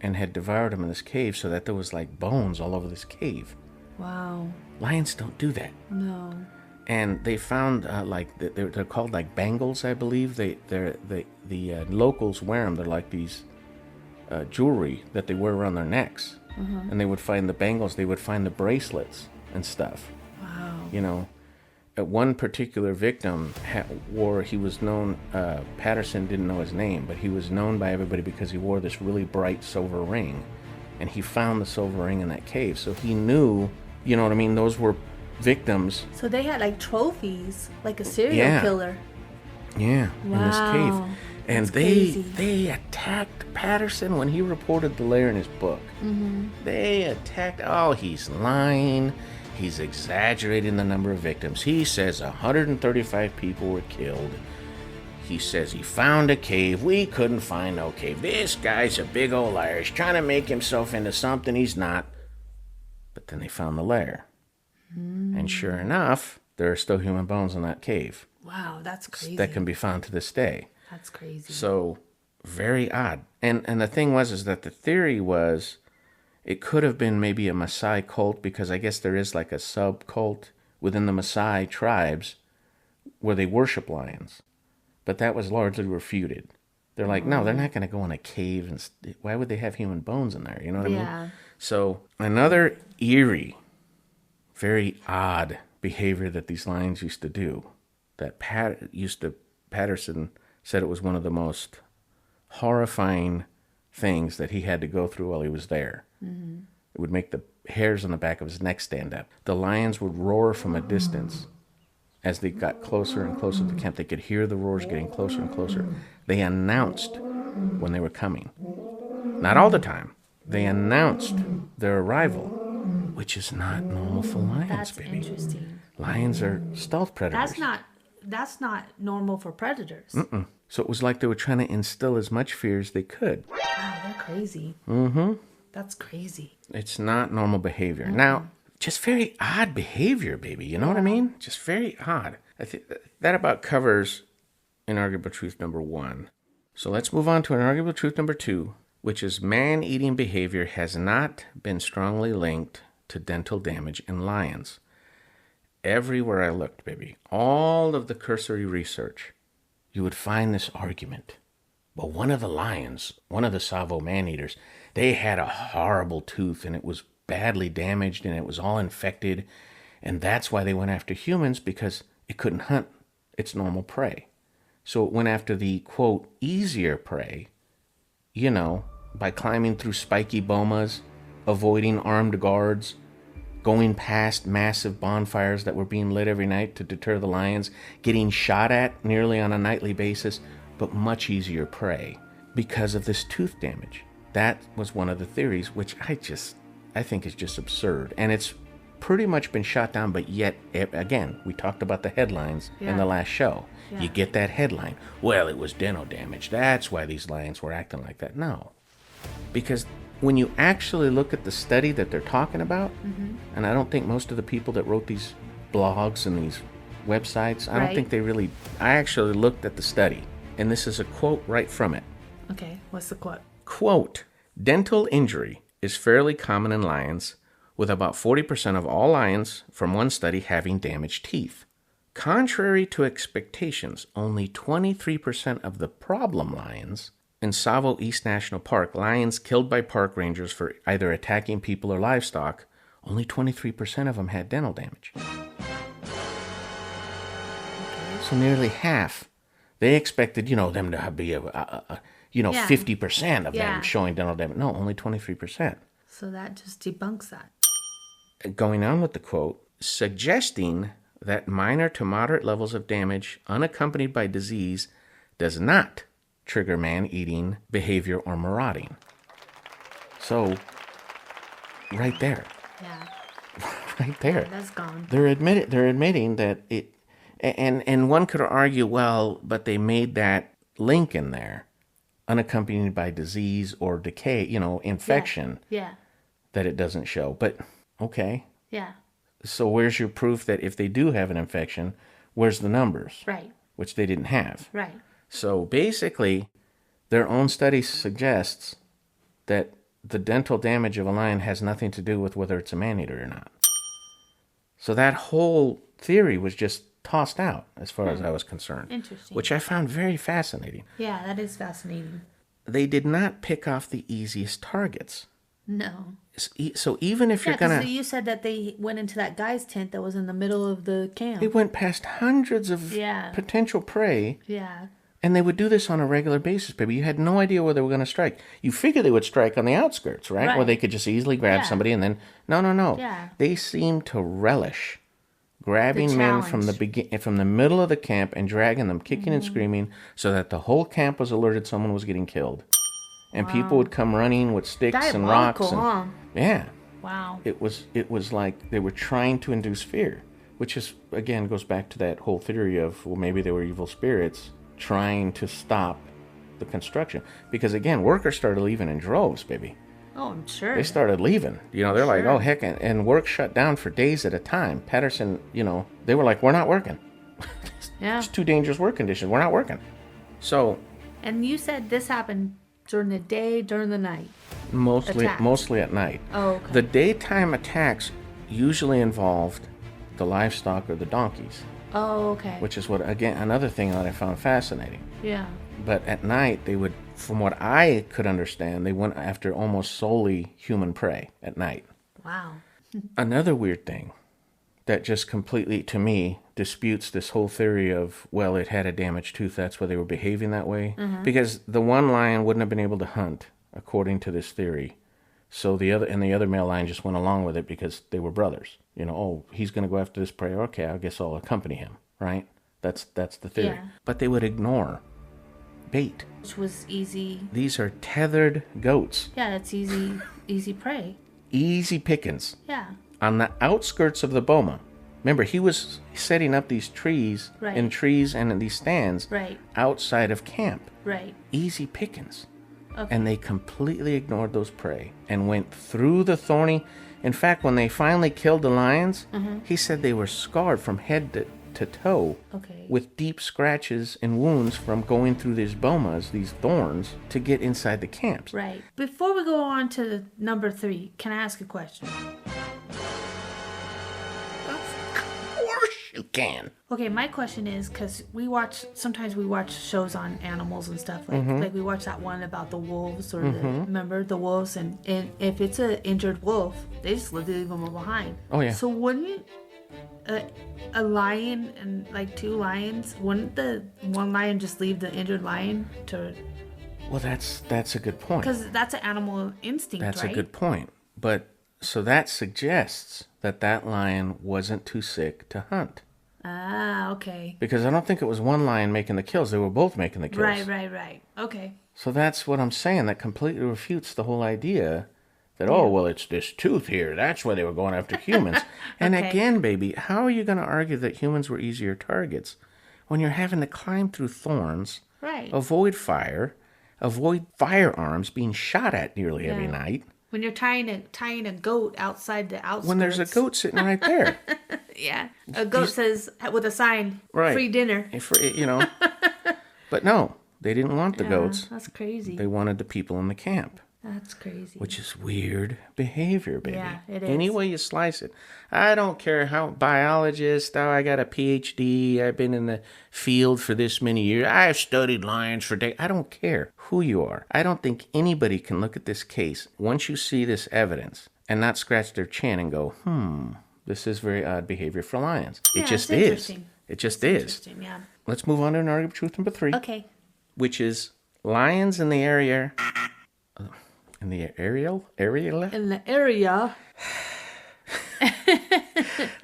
Speaker 4: and had devoured them in this cave so that there was like bones all over this cave.
Speaker 5: Wow.
Speaker 4: Lions don't do that.
Speaker 5: No.
Speaker 4: And they found they're called like bangles, I believe. The locals wear them. They're like these jewelry that they wear around their necks. And they would find the bangles. They would find the bracelets and stuff.
Speaker 5: Wow.
Speaker 4: One particular victim he was known, Patterson didn't know his name, but he was known by everybody because he wore this really bright silver ring. And he found the silver ring in that cave. So he knew, you know what I mean, those were victims.
Speaker 5: So they had like trophies, like a serial killer.
Speaker 4: Yeah,
Speaker 5: wow.
Speaker 4: in this cave. And they attacked Patterson when he reported the lair in his book. They attacked, he's lying. He's exaggerating the number of victims. He says 135 people were killed. He says he found a cave. We couldn't find no cave. This guy's a big old liar. He's trying to make himself into something he's not. But then they found the lair. And sure enough, there are still human bones in that cave.
Speaker 5: Wow, that's crazy.
Speaker 4: That can be found to this day.
Speaker 5: That's crazy.
Speaker 4: So, very odd. And the thing was that the theory was it could have been maybe a Maasai cult, because I guess there is like a sub-cult within the Maasai tribes where they worship lions. But that was largely refuted. They're like, no, they're not going to go in a cave. And why would they have human bones in there? You know what I mean? So, another eerie, very odd behavior that these lions used to do, that Patterson said it was one of the most horrifying things that he had to go through while he was there. It would make the hairs on the back of his neck stand up. The lions would roar from a distance. As they got closer and closer to the camp, they could hear the roars getting closer and closer. They announced when they were coming. Not all the time. They announced their arrival, which is not normal for lions,
Speaker 5: That's
Speaker 4: baby.
Speaker 5: interesting.
Speaker 4: Lions are stealth predators.
Speaker 5: That's not normal for predators.
Speaker 4: So it was like they were trying to instill as much fear as they could.
Speaker 5: Wow, they're crazy. That's crazy.
Speaker 4: It's not normal behavior. Now, just very odd behavior, baby. You know what I mean? Just very odd. I think that about covers inarguable truth number 1. So let's move on to inarguable truth number 2, which is man-eating behavior has not been strongly linked to dental damage in lions. Everywhere I looked, baby, all of the cursory research, you would find this argument. Well, one of the lions, one of the Tsavo man-eaters, they had a horrible tooth and it was badly damaged and it was all infected, and that's why they went after humans, because it couldn't hunt its normal prey. So it went after the, quote, easier prey, you know, by climbing through spiky bomas, avoiding armed guards, going past massive bonfires that were being lit every night to deter the lions, getting shot at nearly on a nightly basis, but much easier prey because of this tooth damage. That was one of the theories, which I think is just absurd. And it's pretty much been shot down, but yet, again, we talked about the headlines in the last show. You get that headline, well, it was dental damage. That's why these lions were acting like that. No. Because when you actually look at the study that they're talking about, and I don't think most of the people that wrote these blogs and these websites, I don't think they really, I actually looked at the study, and this is a quote right from it.
Speaker 5: Okay, what's the quote?
Speaker 4: Quote, dental injury is fairly common in lions, with about 40% of all lions from one study having damaged teeth. Contrary to expectations, only 23% of the problem lions in Tsavo East National Park, lions killed by park rangers for either attacking people or livestock, only 23% of them had dental damage. So nearly half. They expected, them to be 50% of them showing dental damage. No, only 23%.
Speaker 5: So that just debunks that.
Speaker 4: Going on with the quote, suggesting that minor to moderate levels of damage unaccompanied by disease does not trigger man-eating behavior or marauding. So, right there.
Speaker 5: Yeah.
Speaker 4: Right there.
Speaker 5: That's gone.
Speaker 4: They're admitting that it, and one could argue, well, but they made that link in there, unaccompanied by disease or decay, infection.
Speaker 5: Yeah.
Speaker 4: That it doesn't show. But, okay.
Speaker 5: Yeah.
Speaker 4: So where's your proof that if they do have an infection, where's the numbers?
Speaker 5: Right.
Speaker 4: Which they didn't have.
Speaker 5: Right.
Speaker 4: So basically, their own study suggests that the dental damage of a lion has nothing to do with whether it's a man-eater or not. So that whole theory was just tossed out as far as I was concerned.
Speaker 5: Interesting.
Speaker 4: Which I found very fascinating.
Speaker 5: Yeah, that is fascinating.
Speaker 4: They did not pick off the easiest targets.
Speaker 5: No.
Speaker 4: So even if you're going to...
Speaker 5: you said that they went into that guy's tent that was in the middle of the camp.
Speaker 4: They went past hundreds of potential prey.
Speaker 5: Yeah.
Speaker 4: And they would do this on a regular basis, baby. You had no idea where they were going to strike. You figured they would strike on the outskirts, right? Where they could just easily grab somebody and then... No.
Speaker 5: Yeah.
Speaker 4: They seemed to relish grabbing men from the middle of the camp and dragging them, kicking and screaming, so that the whole camp was alerted someone was getting killed. And people would come running with sticks and rocks.
Speaker 5: Huh?
Speaker 4: Yeah.
Speaker 5: Wow.
Speaker 4: It was like they were trying to induce fear, which is, again, goes back to that whole theory of, well, maybe they were evil spirits trying to stop the construction. Because, again, workers started leaving in droves, baby.
Speaker 5: Oh, I'm sure.
Speaker 4: They started leaving. They're like,
Speaker 5: Sure.
Speaker 4: oh, heck, and work shut down for days at a time. Patterson, they were like, we're not working.
Speaker 5: Yeah.
Speaker 4: It's too dangerous work conditions. We're not working. So
Speaker 5: And you said this happened during the day, during the night.
Speaker 4: mostly at night.
Speaker 5: Oh, okay.
Speaker 4: The daytime attacks usually involved the livestock or the donkeys,
Speaker 5: Oh, okay.
Speaker 4: which is another thing that I found fascinating.
Speaker 5: Yeah.
Speaker 4: But at night, they would, from what I could understand, they went after almost solely human prey at night.
Speaker 5: Wow.
Speaker 4: Another weird thing that just completely, to me, disputes this whole theory of, well, it had a damaged tooth, that's why they were behaving that way.
Speaker 5: Mm-hmm.
Speaker 4: Because the one lion wouldn't have been able to hunt, according to this theory. So the other male lion just went along with it because they were brothers. Oh, he's going to go after this prey. Okay, I guess I'll accompany him, right? That's the theory.
Speaker 5: Yeah.
Speaker 4: But they would ignore bait.
Speaker 5: Which was easy.
Speaker 4: These are tethered goats.
Speaker 5: Yeah, that's easy prey.
Speaker 4: Easy pickings.
Speaker 5: Yeah.
Speaker 4: On the outskirts of the boma. Remember, he was setting up these trees
Speaker 5: Right.
Speaker 4: and in these stands
Speaker 5: Right.
Speaker 4: outside of camp.
Speaker 5: Right.
Speaker 4: Easy pickings.
Speaker 5: Okay.
Speaker 4: And they completely ignored those prey and went through the thorny. In fact, when they finally killed the lions, he said they were scarred from head to toe
Speaker 5: Okay.
Speaker 4: with deep scratches and wounds from going through these bomas, these thorns, to get inside the camps.
Speaker 5: Right. Before we go on to number 3, can I ask a question?
Speaker 4: Of course you can.
Speaker 5: Okay, my question is, because sometimes we watch shows on animals and stuff, like we watch that one about the wolves, or remember the wolves, and if it's an injured wolf, they just leave them behind.
Speaker 4: Oh, yeah.
Speaker 5: So wouldn't a lion and like 2 lions, wouldn't the one lion just leave the injured lion to?
Speaker 4: Well, that's a good point.
Speaker 5: Because that's an animal instinct,
Speaker 4: That's
Speaker 5: right?
Speaker 4: a good point. But so that suggests that lion wasn't too sick to hunt.
Speaker 5: Ah, okay.
Speaker 4: Because I don't think it was one lion making the kills. They were both making the kills.
Speaker 5: Right. Okay.
Speaker 4: So that's what I'm saying. That completely refutes the whole idea that, oh, well, it's this tooth here. That's why they were going after humans. And
Speaker 5: Okay.
Speaker 4: again, baby, how are you going to argue that humans were easier targets when you're having to climb through thorns,
Speaker 5: Right.
Speaker 4: avoid fire, avoid firearms being shot at nearly every
Speaker 5: Yeah.
Speaker 4: night,
Speaker 5: When you're tying a goat outside the outskirts.
Speaker 4: when there's a goat sitting right there?
Speaker 5: Yeah. A goat says, with a sign,
Speaker 4: Right.
Speaker 5: free dinner.
Speaker 4: But no, they didn't want the goats.
Speaker 5: That's crazy.
Speaker 4: They wanted the people in the camp,
Speaker 5: That's crazy.
Speaker 4: which is weird behavior, baby.
Speaker 5: Yeah, it is.
Speaker 4: Any way you slice it. I don't care how biologist, I got a PhD, I've been in the field for this many years, I've studied lions for days. I don't care who you are. I don't think anybody can look at this case once you see this evidence and not scratch their chin and go, this is very odd behavior for lions.
Speaker 5: Yeah,
Speaker 4: It just
Speaker 5: it's
Speaker 4: is.
Speaker 5: interesting.
Speaker 4: It just
Speaker 5: It's
Speaker 4: is.
Speaker 5: interesting, yeah.
Speaker 4: Let's move on to an argument of truth number 3.
Speaker 5: Okay.
Speaker 4: Which is lions in the area. In the area?
Speaker 5: In the area.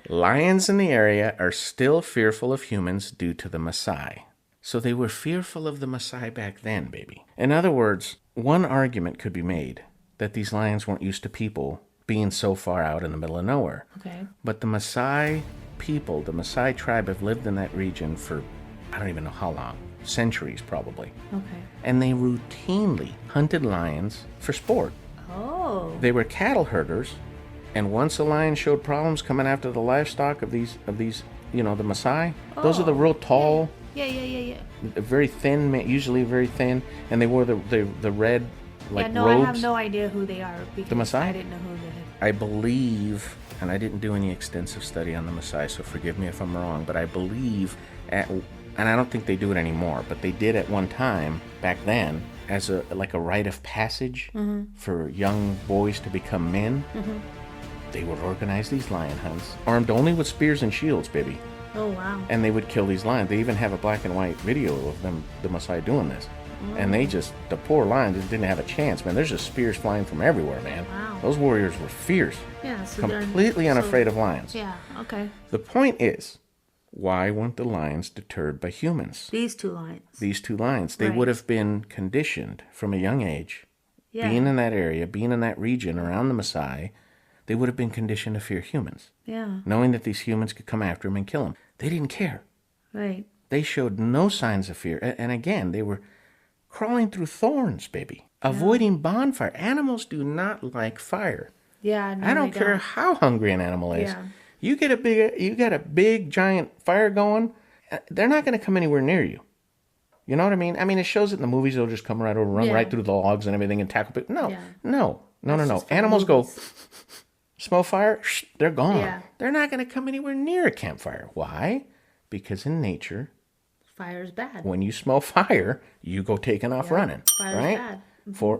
Speaker 4: Lions in the area are still fearful of humans due to the Maasai. So they were fearful of the Maasai back then, baby. In other words, one argument could be made that these lions weren't used to people being so far out in the middle of nowhere.
Speaker 5: Okay.
Speaker 4: But the Maasai people, the Maasai tribe, have lived in that region for, I don't even know how long. Centuries, probably.
Speaker 5: Okay.
Speaker 4: And they routinely hunted lions for sport.
Speaker 5: Oh.
Speaker 4: They were cattle herders, and once a lion showed problems coming after the livestock of these, the Maasai, those are the real tall,
Speaker 5: Yeah.
Speaker 4: very thin, usually very thin, and they wore the red, like,
Speaker 5: No,
Speaker 4: robes.
Speaker 5: I have no idea who they are. Because
Speaker 4: The Maasai?
Speaker 5: I didn't know who they
Speaker 4: I believe, and I didn't do any extensive study on the Maasai, so forgive me if I'm wrong, but I believe and I don't think they do it anymore, but they did at one time back then as a rite of passage for young boys to become men. They would organize these lion hunts, armed only with spears and shields, baby.
Speaker 5: Oh, wow.
Speaker 4: And they would kill these lions. They even have a black and white video of them, the Maasai, doing this. And the poor lions just didn't have a chance, man. There's just spears flying from everywhere, man.
Speaker 5: Wow.
Speaker 4: Those warriors were fierce.
Speaker 5: Yeah, so they're
Speaker 4: Completely unafraid of lions.
Speaker 5: Yeah, okay.
Speaker 4: The point is, why weren't the lions deterred by humans?
Speaker 5: These 2 lions.
Speaker 4: These 2 lions. They
Speaker 5: Right.
Speaker 4: would have been conditioned from a young age,
Speaker 5: Yeah.
Speaker 4: being in that area, being in that region around the Maasai, they would have been conditioned to fear humans,
Speaker 5: Yeah.
Speaker 4: knowing that these humans could come after them and kill them. They didn't care.
Speaker 5: Right.
Speaker 4: They showed no signs of fear. And again, they were crawling through thorns, baby, avoiding bonfire. Animals do not like fire.
Speaker 5: Yeah. No,
Speaker 4: I don't
Speaker 5: they
Speaker 4: care how hungry an animal is.
Speaker 5: Yeah.
Speaker 4: You got a big giant fire going, they're not going to come anywhere near you. You know what I mean? I mean, it shows it in the movies. They'll just come right over, run right through the logs and everything and tackle people. No,
Speaker 5: Yeah.
Speaker 4: no.
Speaker 5: just for
Speaker 4: Animals
Speaker 5: movies.
Speaker 4: go, smell fire, they're gone.
Speaker 5: Yeah.
Speaker 4: They're not going to come anywhere near a campfire. Why? Because in nature,
Speaker 5: Fire's bad.
Speaker 4: when you smell fire, you go taking off running.
Speaker 5: Fire's
Speaker 4: right?
Speaker 5: bad.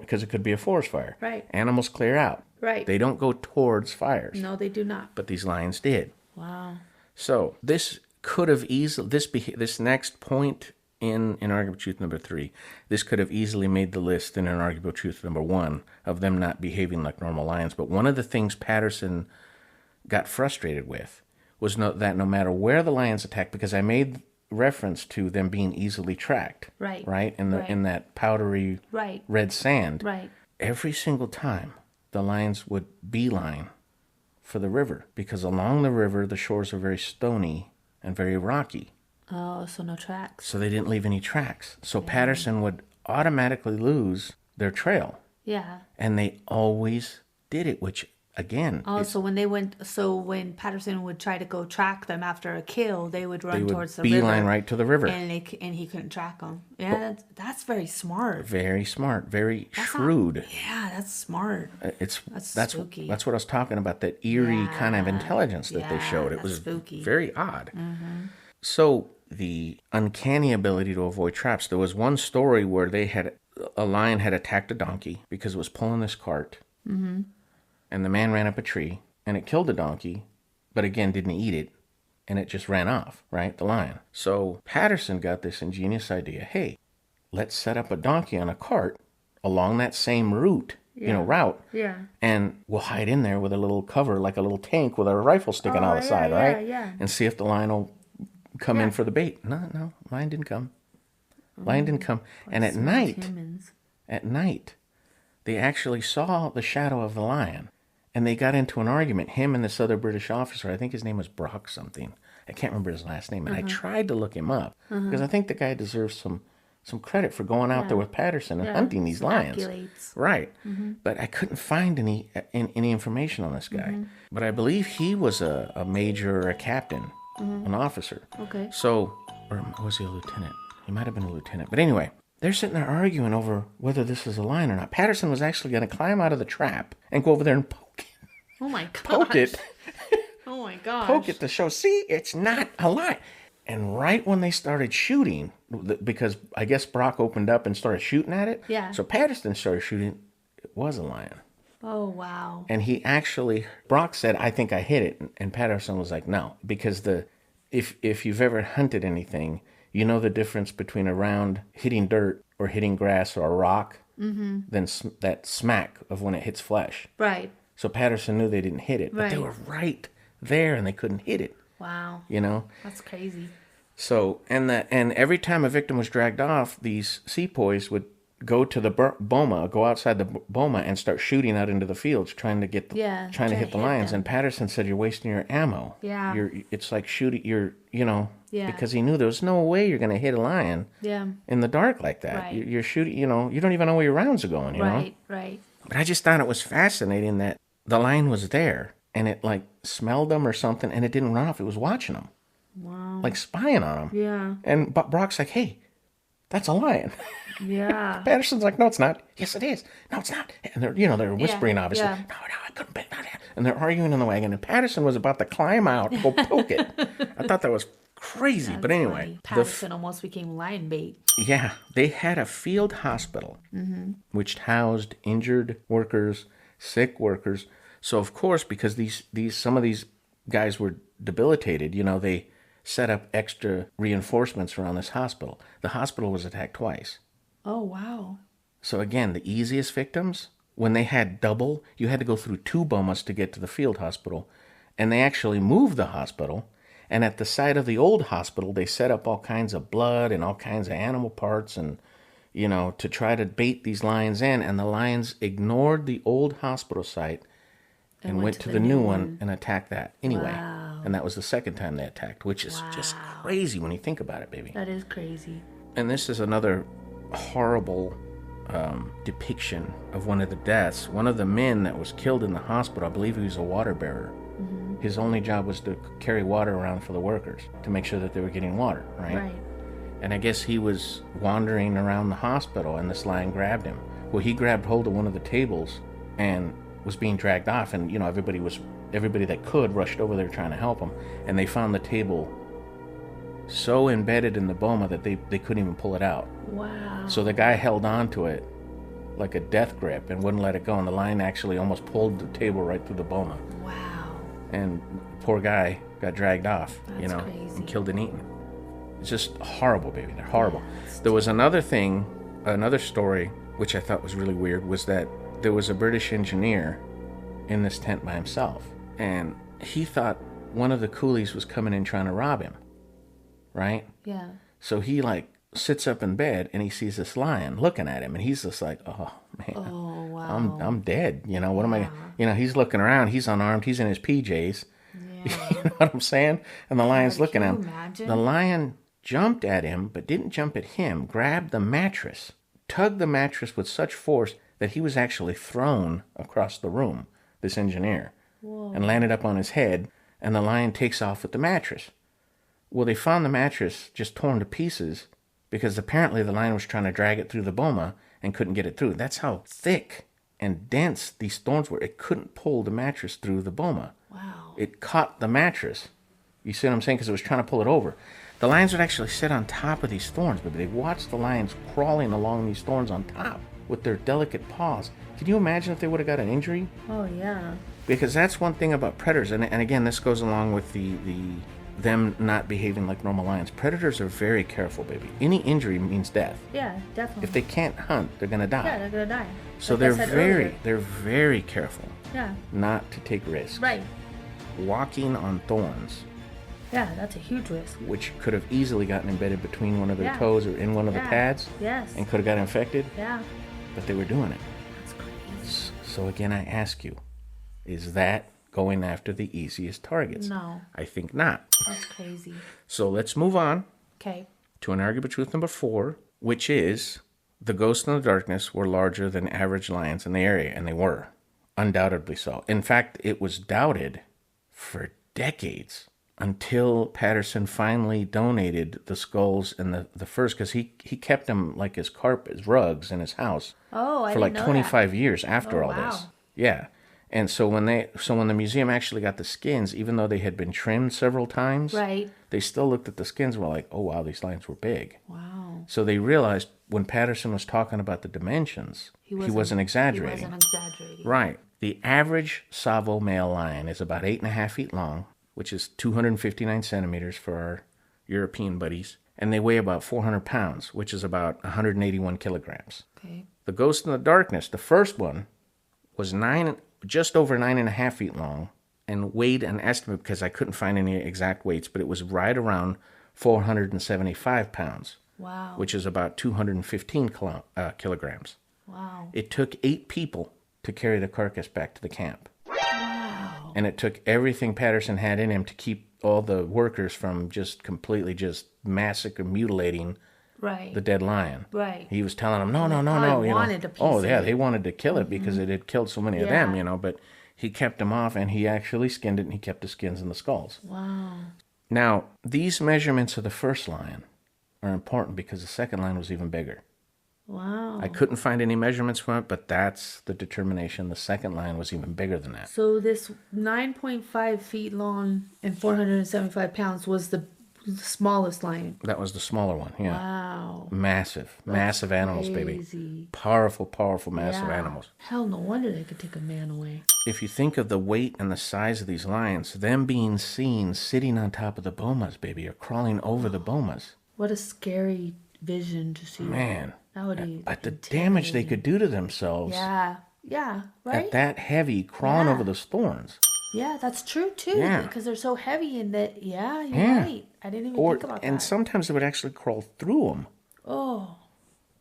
Speaker 4: Because it could be a forest fire.
Speaker 5: Right.
Speaker 4: Animals clear out.
Speaker 5: Right.
Speaker 4: They don't go towards fires.
Speaker 5: No, they do not.
Speaker 4: But these lions did.
Speaker 5: Wow.
Speaker 4: So this could have easily, this next point in Inarguable Truth number 3, this could have easily made the list in Inarguable Truth number 1 of them not behaving like normal lions. But one of the things Patterson got frustrated with was that no matter where the lions attacked, because I made reference to them being easily tracked,
Speaker 5: Right.
Speaker 4: in that powdery
Speaker 5: Right.
Speaker 4: red sand,
Speaker 5: Right.
Speaker 4: every single time the lions would beeline for the river, because along the river the shores are very stony and very rocky,
Speaker 5: Oh, so no tracks.
Speaker 4: so they didn't leave any tracks. So Patterson would automatically lose their trail,
Speaker 5: Yeah.
Speaker 4: and they always did it, which again,
Speaker 5: Oh, so when Patterson would try to go track them after a kill, they would run
Speaker 4: they would
Speaker 5: towards the
Speaker 4: beeline
Speaker 5: river.
Speaker 4: right to the river.
Speaker 5: And he couldn't track them. Yeah, that's very smart.
Speaker 4: Very smart, very shrewd.
Speaker 5: Yeah, that's smart.
Speaker 4: That's
Speaker 5: spooky.
Speaker 4: that's what I was talking about, that eerie kind of intelligence that they
Speaker 5: Yeah,
Speaker 4: showed. It
Speaker 5: that's
Speaker 4: was
Speaker 5: spooky.
Speaker 4: very odd. So the uncanny ability to avoid traps. There was one story where a lion had attacked a donkey because it was pulling this cart, and the man ran up a tree and it killed the donkey, but again didn't eat it, and it just ran off. Right, the lion. So Patterson got this ingenious idea. Hey, let's set up a donkey on a cart along that same route. Route.
Speaker 5: Yeah.
Speaker 4: And we'll hide in there with a little cover, like a little tank with a rifle sticking out the side, right?
Speaker 5: Yeah.
Speaker 4: And see if the lion will come in for the bait. No, lion didn't come. Lion didn't come. And at night, they actually saw the shadow of the lion, and they got into an argument. Him and this other British officer, I think his name was Brock something. I can't remember his last name. And I tried to look him up because I think the guy deserves some credit for going out there with Patterson and hunting these lions.
Speaker 5: Accolades.
Speaker 4: Right. But I couldn't find any information on this guy. But I believe he was a major or a captain, an officer.
Speaker 5: Okay.
Speaker 4: So, or was he a lieutenant? He might have been a lieutenant. But anyway, they're sitting there arguing over whether this is a lion or not. Patterson was actually going to climb out of the trap and go over there and poke it.
Speaker 5: Oh my gosh.
Speaker 4: Poke it.
Speaker 5: Oh my gosh.
Speaker 4: Poke it to show, see, it's not a lion. And right when they started shooting, because I guess Brock opened up and started shooting at it.
Speaker 5: Yeah.
Speaker 4: So Patterson started shooting. It was a lion.
Speaker 5: Oh wow.
Speaker 4: And he actually, Brock said, I think I hit it. And Patterson was like, no. Because if you've ever hunted anything, you know the difference between a round hitting dirt or hitting grass or a rock than that smack of when it hits flesh.
Speaker 5: Right.
Speaker 4: So Patterson knew they didn't hit it. But they
Speaker 5: Right.
Speaker 4: were right there and they couldn't hit it.
Speaker 5: Wow. That's crazy.
Speaker 4: So, and every time a victim was dragged off, these sepoys would go to the boma, go outside the boma and start shooting out into the fields, trying to hit the lions.
Speaker 5: them.
Speaker 4: And Patterson said, "You're wasting your ammo.
Speaker 5: Yeah.
Speaker 4: It's like shooting.
Speaker 5: Yeah.
Speaker 4: Because he knew there was no way you're going to hit a lion
Speaker 5: Yeah.
Speaker 4: in the dark like that.
Speaker 5: Right.
Speaker 4: You're shooting. You don't even know where your rounds are going. You know.
Speaker 5: Right.
Speaker 4: But I just thought it was fascinating that the lion was there and it like smelled them or something, and it didn't run off. It was watching them. Wow. Like spying on them.
Speaker 5: Yeah.
Speaker 4: And Brock's like, hey, that's a lion.
Speaker 5: Yeah.
Speaker 4: Patterson's like, no, it's not. Yes, it is. No, it's not. And they're whispering, obviously.
Speaker 5: yeah.
Speaker 4: No, I couldn't be. Not that. And they're arguing in the wagon. And Patterson was about to climb out, go poke it. I thought that was crazy. But anyway.
Speaker 5: Funny. Patterson almost became lion bait.
Speaker 4: Yeah. They had a field hospital, which housed injured workers, sick workers. So, of course, because some of these guys were debilitated, they set up extra reinforcements around this hospital. The hospital was attacked twice.
Speaker 5: Oh, wow.
Speaker 4: So again, the easiest victims, when they had double, you had to go through 2 bomas to get to the field hospital. And they actually moved the hospital. And at the site of the old hospital, they set up all kinds of blood and all kinds of animal parts and, to try to bait these lions in. And the lions ignored the old hospital site and went to the new one and attacked that anyway.
Speaker 5: Wow.
Speaker 4: And that was the second time they attacked, which is just crazy when you think about it, baby.
Speaker 5: That is crazy.
Speaker 4: And this is another horrible depiction of one of the deaths. One of the men that was killed in the hospital, I believe he was a water bearer. Mm-hmm. His only job was to carry water around for the workers to make sure that they were getting water, right?
Speaker 5: Right.
Speaker 4: And I guess he was wandering around the hospital and this lion grabbed him. Well, he grabbed hold of one of the tables and was being dragged off, and everybody that could rushed over there trying to help him, and they found the table so embedded in the boma that they couldn't even pull it out.
Speaker 5: Wow.
Speaker 4: So the guy held on to it like a death grip and wouldn't let it go, and the lion actually almost pulled the table right through the boma.
Speaker 5: Wow.
Speaker 4: And the poor guy got dragged off,
Speaker 5: That's crazy.
Speaker 4: and killed and eaten. It's just horrible, baby. They're horrible.
Speaker 5: Yeah,
Speaker 4: there was another story, which I thought was really weird, was that there was a British engineer in this tent by himself, and he thought one of the coolies was coming in trying to rob him, right?
Speaker 5: Yeah.
Speaker 4: So he sits up in bed and he sees this lion looking at him, and he's just like, oh man,
Speaker 5: Oh, wow.
Speaker 4: I'm dead. What am I? He's looking around. He's unarmed. He's in his PJs.
Speaker 5: Yeah.
Speaker 4: You know what I'm saying? And the lion's looking at him.
Speaker 5: Can you imagine?
Speaker 4: The lion jumped at him, but didn't jump at him. Grabbed the mattress, tugged the mattress with such force that he was actually thrown across the room, this engineer, and landed up on his head, and the lion takes off with the mattress. Well, they found the mattress just torn to pieces because apparently the lion was trying to drag it through the boma and couldn't get it through. That's how thick and dense these thorns were. It couldn't pull the mattress through the boma.
Speaker 5: Wow.
Speaker 4: It caught the mattress. You see what I'm saying? Because it was trying to pull it over. The lions would actually sit on top of these thorns, but they watched the lions crawling along these thorns on top with their delicate paws. Can you imagine if they would have got an injury?
Speaker 5: Oh, yeah.
Speaker 4: Because that's one thing about predators, and again, this goes along with them not behaving like normal lions. Predators are very careful, baby. Any injury means death.
Speaker 5: Yeah, definitely.
Speaker 4: If they can't hunt, they're gonna die.
Speaker 5: Yeah, they're going to die.
Speaker 4: So
Speaker 5: Like I said earlier.
Speaker 4: they're very careful
Speaker 5: Yeah.
Speaker 4: not to take risks.
Speaker 5: Right.
Speaker 4: Walking on thorns,
Speaker 5: Yeah, that's a huge risk.
Speaker 4: which could have easily gotten embedded between one of their
Speaker 5: Yeah.
Speaker 4: toes or in one of the
Speaker 5: Yeah.
Speaker 4: pads,
Speaker 5: Yes.
Speaker 4: and could have got infected,
Speaker 5: Yeah.
Speaker 4: but they were doing it.
Speaker 5: That's crazy.
Speaker 4: So again, I ask you, is that going after the easiest targets?
Speaker 5: No.
Speaker 4: I think not.
Speaker 5: That's crazy.
Speaker 4: So let's move on
Speaker 5: Okay.
Speaker 4: to an arguable truth number 4, which is the ghosts in the darkness were larger than average lions in the area, and they were. Undoubtedly so. In fact, it was doubted for decades until Patterson finally donated the skulls and the furs, because he kept them like his carpet, rugs in his house
Speaker 5: Oh, I
Speaker 4: for
Speaker 5: didn't
Speaker 4: like
Speaker 5: know
Speaker 4: 25 years after
Speaker 5: Oh,
Speaker 4: all
Speaker 5: wow.
Speaker 4: this. Yeah. And so when the museum actually got the skins, even though they had been trimmed several times,
Speaker 5: that. Right.
Speaker 4: they still looked at the skins and were like, oh wow, these lions were big.
Speaker 5: Wow.
Speaker 4: So they realized when Patterson was talking about the dimensions, he wasn't exaggerating.
Speaker 5: He wasn't exaggerating.
Speaker 4: Right. The average Tsavo male lion is about 8.5 feet long, which is 259 centimeters for our European buddies, and they weigh about 400 pounds, which is about 181 kilograms.
Speaker 5: Okay.
Speaker 4: The Ghost in the Darkness, the first one, was just over 9.5 feet long and weighed an estimate, because I couldn't find any exact weights, but it was right around 475 pounds,
Speaker 5: Wow.
Speaker 4: which is about 215 kilograms.
Speaker 5: Wow.
Speaker 4: It took 8 people to carry the carcass back to the camp.
Speaker 5: Wow.
Speaker 4: And it took everything Patterson had in him to keep all the workers from just completely just massacring, mutilating
Speaker 5: Right.
Speaker 4: the dead lion.
Speaker 5: Right.
Speaker 4: He was telling them, no.
Speaker 5: probably wanted a piece
Speaker 4: Oh,
Speaker 5: of
Speaker 4: yeah,
Speaker 5: it.
Speaker 4: they wanted to kill it because it had killed so many of
Speaker 5: Yeah.
Speaker 4: them, but he kept them off, and he actually skinned it, and he kept the skins and the skulls.
Speaker 5: Wow.
Speaker 4: Now, these measurements of the first lion are important because the second lion was even bigger.
Speaker 5: Wow.
Speaker 4: I couldn't find any measurements from it, but that's the determination. The second lion was even bigger than that.
Speaker 5: So this 9.5 feet long and 475 pounds was the smallest lion.
Speaker 4: That was the smaller one, yeah.
Speaker 5: Wow.
Speaker 4: Massive animals, baby.
Speaker 5: Crazy.
Speaker 4: Powerful, massive
Speaker 5: Yeah.
Speaker 4: animals.
Speaker 5: Hell, no wonder they could take a man away.
Speaker 4: If you think of the weight and the size of these lions, them being seen sitting on top of the bomas, baby, or crawling over the bomas,
Speaker 5: What a scary vision to see.
Speaker 4: man.
Speaker 5: That would be
Speaker 4: But the damage they could do to themselves
Speaker 5: Yeah. Yeah. Right?
Speaker 4: at that heavy, crawling
Speaker 5: Yeah.
Speaker 4: over those thorns.
Speaker 5: Yeah, that's true too.
Speaker 4: Yeah.
Speaker 5: Because they're so heavy and that. Yeah, you're
Speaker 4: Yeah.
Speaker 5: right. I didn't even think about
Speaker 4: And
Speaker 5: that.
Speaker 4: sometimes they would actually crawl through them.
Speaker 5: Oh.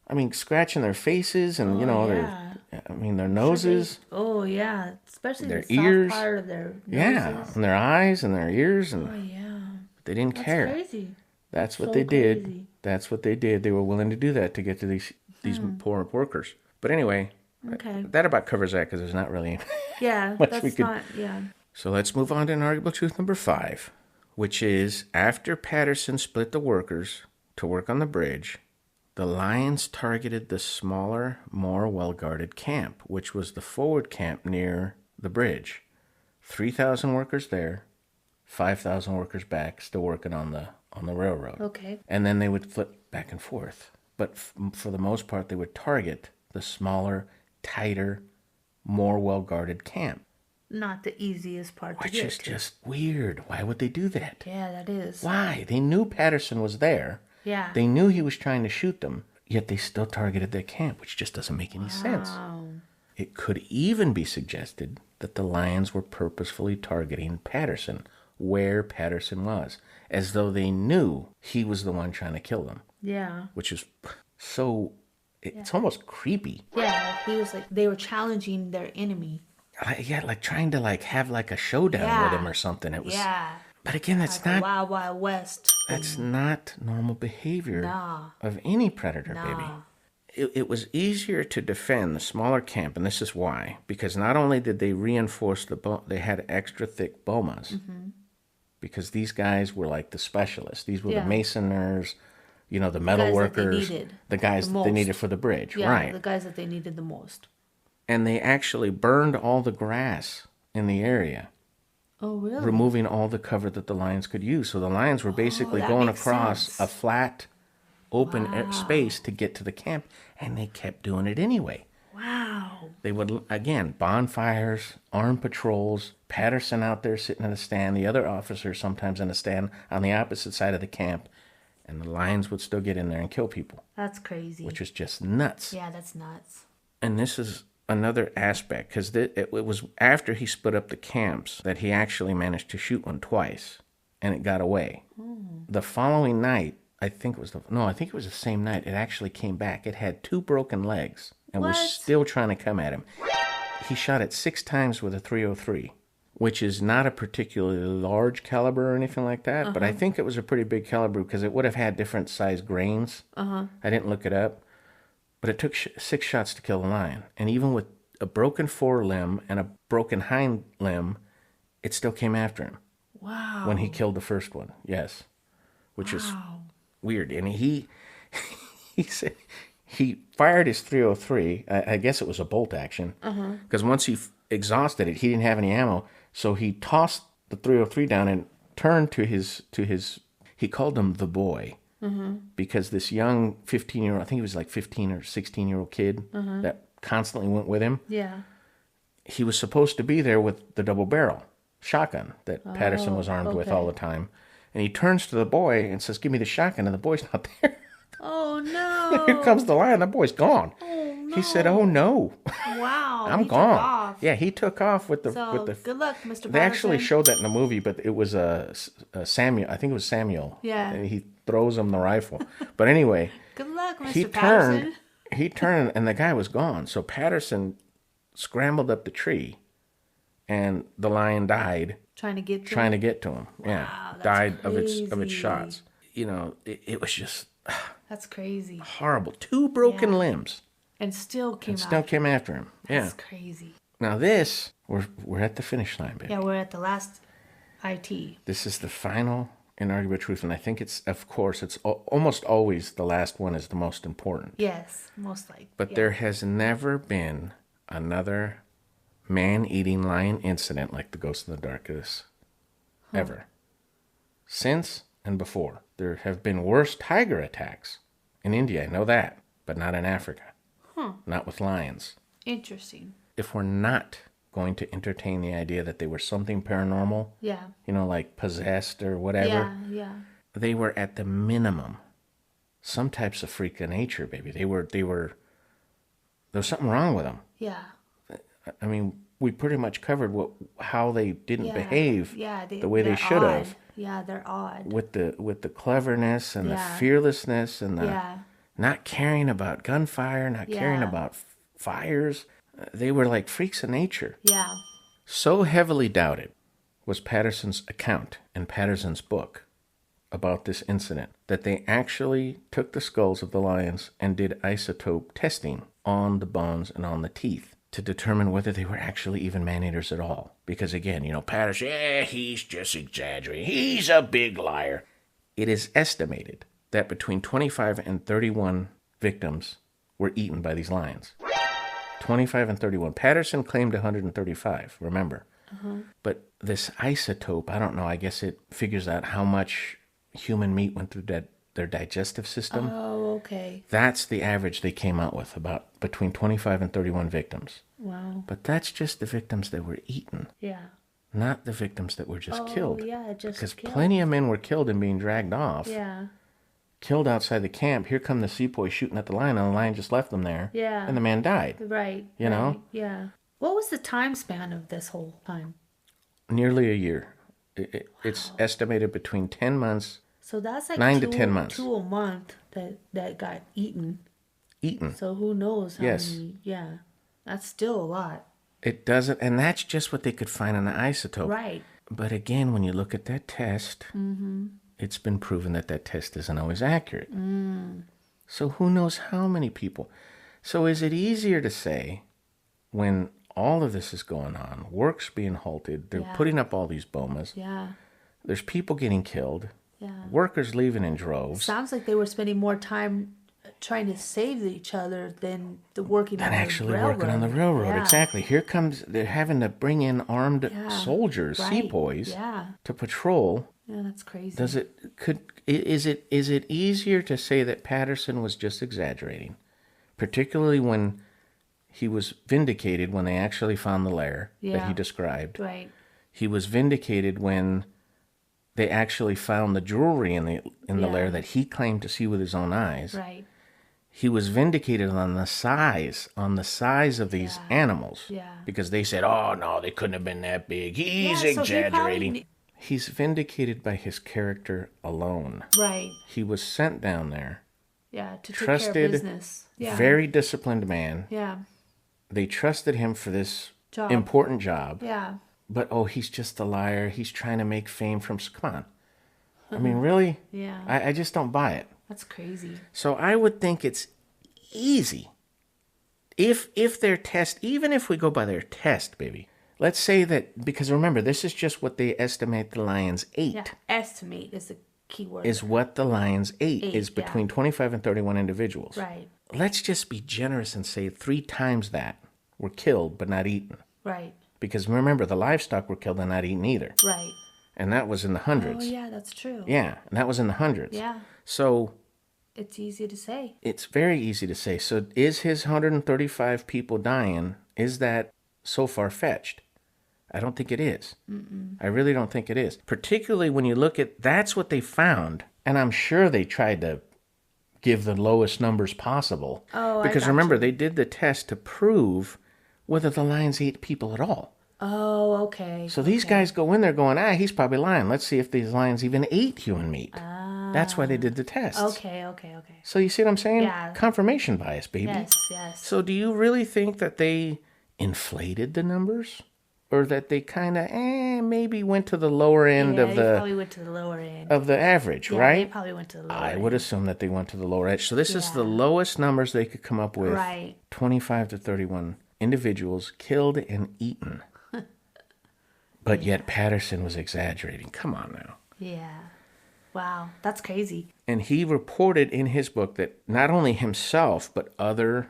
Speaker 4: I mean, scratching their faces and,
Speaker 5: yeah.
Speaker 4: their noses.
Speaker 5: Oh yeah. Especially
Speaker 4: Their
Speaker 5: the
Speaker 4: ears.
Speaker 5: soft part of their noses.
Speaker 4: Yeah, and their eyes and their ears, and
Speaker 5: Oh, yeah.
Speaker 4: they didn't
Speaker 5: That's
Speaker 4: care.
Speaker 5: crazy.
Speaker 4: That's what
Speaker 5: So
Speaker 4: they did.
Speaker 5: crazy.
Speaker 4: That's what they did. They were willing to do that to get to these poor workers. But anyway,
Speaker 5: Okay.
Speaker 4: that about covers that because there's not really
Speaker 5: Yeah,
Speaker 4: much
Speaker 5: that's
Speaker 4: we could.
Speaker 5: not, yeah.
Speaker 4: So let's move on to inarguable truth number 5, which is after Patterson split the workers to work on the bridge, the Lions targeted the smaller, more well-guarded camp, which was the forward camp near the bridge. 3,000 workers there, 5,000 workers back, still working on the railroad.
Speaker 5: Okay.
Speaker 4: And then they would flip back and forth. But for the most part, they would target the smaller, tighter, more well-guarded camp.
Speaker 5: Not the easiest part to
Speaker 4: Which
Speaker 5: get
Speaker 4: is
Speaker 5: to.
Speaker 4: just weird. Why would they do that?
Speaker 5: Yeah, that is.
Speaker 4: Why? They knew Patterson was there.
Speaker 5: Yeah.
Speaker 4: They knew he was trying to shoot them, yet they still targeted their camp, which just doesn't make any sense.
Speaker 5: Wow.
Speaker 4: It could even be suggested that the Lions were purposefully targeting Patterson, where Patterson was, as though they knew he was the one trying to kill them,
Speaker 5: Yeah.
Speaker 4: which is so... It's almost creepy.
Speaker 5: Yeah, he was like, they were challenging their enemy.
Speaker 4: Yeah, like trying to have a showdown with him or something. It was...
Speaker 5: Yeah.
Speaker 4: But again, that's
Speaker 5: Like
Speaker 4: not...
Speaker 5: a Wild Wild West.
Speaker 4: That's not normal behavior
Speaker 5: Nah.
Speaker 4: of any predator,
Speaker 5: Nah.
Speaker 4: baby. It was easier to defend the smaller camp, and this is why. Because not only did they reinforce they had extra thick bomas. Because these guys were like the specialists. These were the masoners, the metal
Speaker 5: guys that they
Speaker 4: workers.
Speaker 5: needed
Speaker 4: The guys
Speaker 5: the
Speaker 4: that they
Speaker 5: most.
Speaker 4: needed for the bridge,
Speaker 5: Yeah,
Speaker 4: right.
Speaker 5: the guys that they needed the most.
Speaker 4: And they actually burned all the grass in the area,
Speaker 5: Oh, really?
Speaker 4: removing all the cover that the lions could use. So the lions were basically
Speaker 5: that
Speaker 4: going
Speaker 5: makes
Speaker 4: across
Speaker 5: sense.
Speaker 4: a flat, open space to get to the camp, and they kept doing it anyway.
Speaker 5: Wow.
Speaker 4: They would, again, bonfires, armed patrols, Patterson out there sitting in a stand, the other officers sometimes in a stand on the opposite side of the camp, and the lions would still get in there and kill people,
Speaker 5: That's crazy.
Speaker 4: which is just nuts.
Speaker 5: Yeah, that's nuts.
Speaker 4: And this is another aspect, because it was after he split up the camps that he actually managed to shoot one twice, and it got away. The following night, I think it was the same night, it actually came back. It had 2 broken legs and was
Speaker 5: What?
Speaker 4: still trying to come at him. He shot it 6 times with a .303, which is not a particularly large caliber or anything like that, but I think it was a pretty big caliber because it would have had different size grains. I didn't look it up. But it took 6 shots to kill the lion. And even with a broken forelimb and a broken hind limb, it still came after him.
Speaker 5: Wow.
Speaker 4: When he killed the first one. Yes. Which is weird. And he said he fired his .303. I guess it was a bolt action. Because once he exhausted it, he didn't have any ammo. So he tossed the .303 down and turned to his he called him the boy. Because this young 15-year-old, I think he was like 15 or 16-year-old kid that constantly went with him.
Speaker 5: Yeah.
Speaker 4: He was supposed to be there with the double barrel shotgun that Patterson was armed with all the time. And he turns to the boy and says, "Give me the shotgun," and the boy's not there.
Speaker 5: Oh, no.
Speaker 4: Here comes the lion, the boy's gone.
Speaker 5: Oh, no.
Speaker 4: He said, "Oh no,
Speaker 5: Wow.
Speaker 4: I'm
Speaker 5: he took
Speaker 4: gone."
Speaker 5: off.
Speaker 4: Yeah, he took off with the
Speaker 5: So, good luck, Mr. Patterson.
Speaker 4: They actually showed that in the movie, but it was a Samuel. I think it was Samuel.
Speaker 5: Yeah.
Speaker 4: And he throws him the rifle. But anyway,
Speaker 5: Good luck, Mr.
Speaker 4: he
Speaker 5: Patterson.
Speaker 4: turned, and the guy was gone. So Patterson scrambled up the tree, and the lion died
Speaker 5: Trying to get to
Speaker 4: trying to
Speaker 5: him.
Speaker 4: get to him. Yeah,
Speaker 5: that's
Speaker 4: died of its
Speaker 5: crazy.
Speaker 4: shots. It was just
Speaker 5: That's crazy.
Speaker 4: horrible. 2 broken limbs,
Speaker 5: And still came
Speaker 4: and still
Speaker 5: out.
Speaker 4: came after him.
Speaker 5: That's crazy.
Speaker 4: Now this, we're at the finish line, baby.
Speaker 5: Yeah, we're at the last IT.
Speaker 4: This is the final inarguable truth, and I think it's almost always the last one is the most important.
Speaker 5: Yes, most likely.
Speaker 4: But there has never been another man-eating lion incident like the Ghost in the Dark is. Ever. Since and before. There have been worse tiger attacks in India, I know that, but not in Africa. Not with lions.
Speaker 5: Interesting.
Speaker 4: If we're not going to entertain the idea that they were something paranormal,
Speaker 5: Yeah.
Speaker 4: like possessed or whatever,
Speaker 5: Yeah.
Speaker 4: they were at the minimum some types of freak of nature, baby. There was something wrong with them.
Speaker 5: Yeah.
Speaker 4: I mean, we pretty much covered how they didn't behave
Speaker 5: Yeah,
Speaker 4: the way they
Speaker 5: they're
Speaker 4: should
Speaker 5: odd.
Speaker 4: have,
Speaker 5: Yeah, they're odd.
Speaker 4: with the cleverness and the
Speaker 5: Yeah.
Speaker 4: fearlessness and the
Speaker 5: Yeah.
Speaker 4: not caring about gunfire, not caring
Speaker 5: Yeah.
Speaker 4: about fires. They were like freaks of nature.
Speaker 5: Yeah.
Speaker 4: So heavily doubted was Patterson's account in Patterson's book about this incident that they actually took the skulls of the lions and did isotope testing on the bones and on the teeth to determine whether they were actually even man-eaters at all. Because again, Patterson, he's just exaggerating. He's a big liar. It is estimated that between 25 and 31 victims were eaten by these lions. 25 and 31. Patterson claimed 135, remember. But this isotope, I don't know, I guess it figures out how much human meat went through their digestive system.
Speaker 5: Oh, okay.
Speaker 4: That's the average they came out with, about between 25 and 31 victims.
Speaker 5: Wow.
Speaker 4: But that's just the victims that were eaten,
Speaker 5: Yeah.
Speaker 4: not the victims that were just killed.
Speaker 5: Oh, yeah, just
Speaker 4: Because
Speaker 5: killed.
Speaker 4: plenty of men were killed and being dragged off.
Speaker 5: Yeah.
Speaker 4: Killed outside the camp. Here come the sepoys shooting at the lion, and the lion just left them there.
Speaker 5: Yeah.
Speaker 4: And the man died.
Speaker 5: Right.
Speaker 4: You know?
Speaker 5: Right, yeah. What was the time span of this whole time?
Speaker 4: Nearly a year. It's estimated between 10 months.
Speaker 5: So that's like
Speaker 4: 9 to 10 months.
Speaker 5: 2 a month that got eaten.
Speaker 4: Eaten.
Speaker 5: So who knows how
Speaker 4: Yes.
Speaker 5: many? Yeah. That's still a lot.
Speaker 4: It doesn't, and that's just what they could find on the isotope.
Speaker 5: Right.
Speaker 4: But again, when you look at that test, it's been proven that test isn't always accurate. So who knows how many people? So is it easier to say when all of this is going on, work's being halted, they're
Speaker 5: Yeah.
Speaker 4: putting up all these bomas,
Speaker 5: Yeah.
Speaker 4: there's people getting killed,
Speaker 5: Yeah.
Speaker 4: workers leaving in droves,
Speaker 5: Sounds like they were spending more time trying to save each other than the working
Speaker 4: than
Speaker 5: on
Speaker 4: actually
Speaker 5: the railroad.
Speaker 4: working on the railroad.
Speaker 5: Yeah.
Speaker 4: Exactly. Here comes, they're having to bring in armed
Speaker 5: Yeah.
Speaker 4: soldiers,
Speaker 5: Right.
Speaker 4: sepoys,
Speaker 5: Yeah.
Speaker 4: to patrol.
Speaker 5: Yeah, that's crazy.
Speaker 4: Is it easier to say that Patterson was just exaggerating, particularly when he was vindicated when they actually found the lair that
Speaker 5: Yeah.
Speaker 4: he described?
Speaker 5: Right.
Speaker 4: He was vindicated when they actually found the jewelry in the
Speaker 5: Yeah.
Speaker 4: lair that he claimed to see with his own eyes.
Speaker 5: Right.
Speaker 4: He was vindicated on the size of these
Speaker 5: Yeah.
Speaker 4: animals.
Speaker 5: Yeah.
Speaker 4: Because they said, "Oh no, they couldn't have been that big. He's
Speaker 5: Yeah, so he
Speaker 4: exaggerating."
Speaker 5: probably-
Speaker 4: He's vindicated by his character alone.
Speaker 5: Right.
Speaker 4: He was sent down there.
Speaker 5: Yeah. To take care
Speaker 4: Trusted,
Speaker 5: of business. Yeah.
Speaker 4: very disciplined man.
Speaker 5: Yeah.
Speaker 4: They trusted him for this
Speaker 5: Job.
Speaker 4: important job.
Speaker 5: Yeah.
Speaker 4: But, he's just a liar. He's trying to make fame from... Come on. I mean, really?
Speaker 5: Yeah.
Speaker 4: I just don't buy it.
Speaker 5: That's crazy.
Speaker 4: So I would think it's easy. If their test... Even if we go by their test, baby. Let's say that... Because remember, this is just what they estimate the lions ate.
Speaker 5: Yeah. Estimate is the key word.
Speaker 4: Is what the lions ate.
Speaker 5: Ate,
Speaker 4: Is
Speaker 5: yeah.
Speaker 4: between 25 and 31 individuals.
Speaker 5: Right.
Speaker 4: Let's just be generous and say 3 times that were killed but not eaten.
Speaker 5: Right.
Speaker 4: Because remember, the livestock were killed and not eaten either.
Speaker 5: Right.
Speaker 4: And that was in the
Speaker 5: Oh,
Speaker 4: hundreds.
Speaker 5: yeah, that's true.
Speaker 4: Yeah, and that was in the hundreds.
Speaker 5: Yeah.
Speaker 4: So
Speaker 5: It's easy to say.
Speaker 4: it's very easy to say. So is his 135 people dying, is that so far-fetched? I don't think it is. I really don't think it is. Particularly when you look at, that's what they found. And I'm sure they tried to give the lowest numbers possible.
Speaker 5: Oh, I
Speaker 4: Because
Speaker 5: got
Speaker 4: remember,
Speaker 5: you.
Speaker 4: they did the test to prove whether the lions ate people at all.
Speaker 5: Oh, okay.
Speaker 4: So these guys go in there going, he's probably lying. Let's see if these lions even ate human meat. That's why they did the tests.
Speaker 5: Okay.
Speaker 4: So you see what I'm saying?
Speaker 5: Yeah.
Speaker 4: Confirmation bias, baby.
Speaker 5: Yes.
Speaker 4: So do you really think that they inflated the numbers? Or that they kind of, maybe went to the lower end
Speaker 5: Yeah,
Speaker 4: of
Speaker 5: they probably went to the lower end.
Speaker 4: the average,
Speaker 5: Yeah,
Speaker 4: right?
Speaker 5: they probably went to the lower
Speaker 4: I
Speaker 5: end.
Speaker 4: would assume that they went to the lower edge. So this is the
Speaker 5: Yeah.
Speaker 4: lowest numbers they could come up with.
Speaker 5: Right.
Speaker 4: 25 to 31 individuals killed and eaten. But yet Patterson was exaggerating. Come on now.
Speaker 5: Yeah. Wow. That's crazy.
Speaker 4: And he reported in his book that not only himself, but other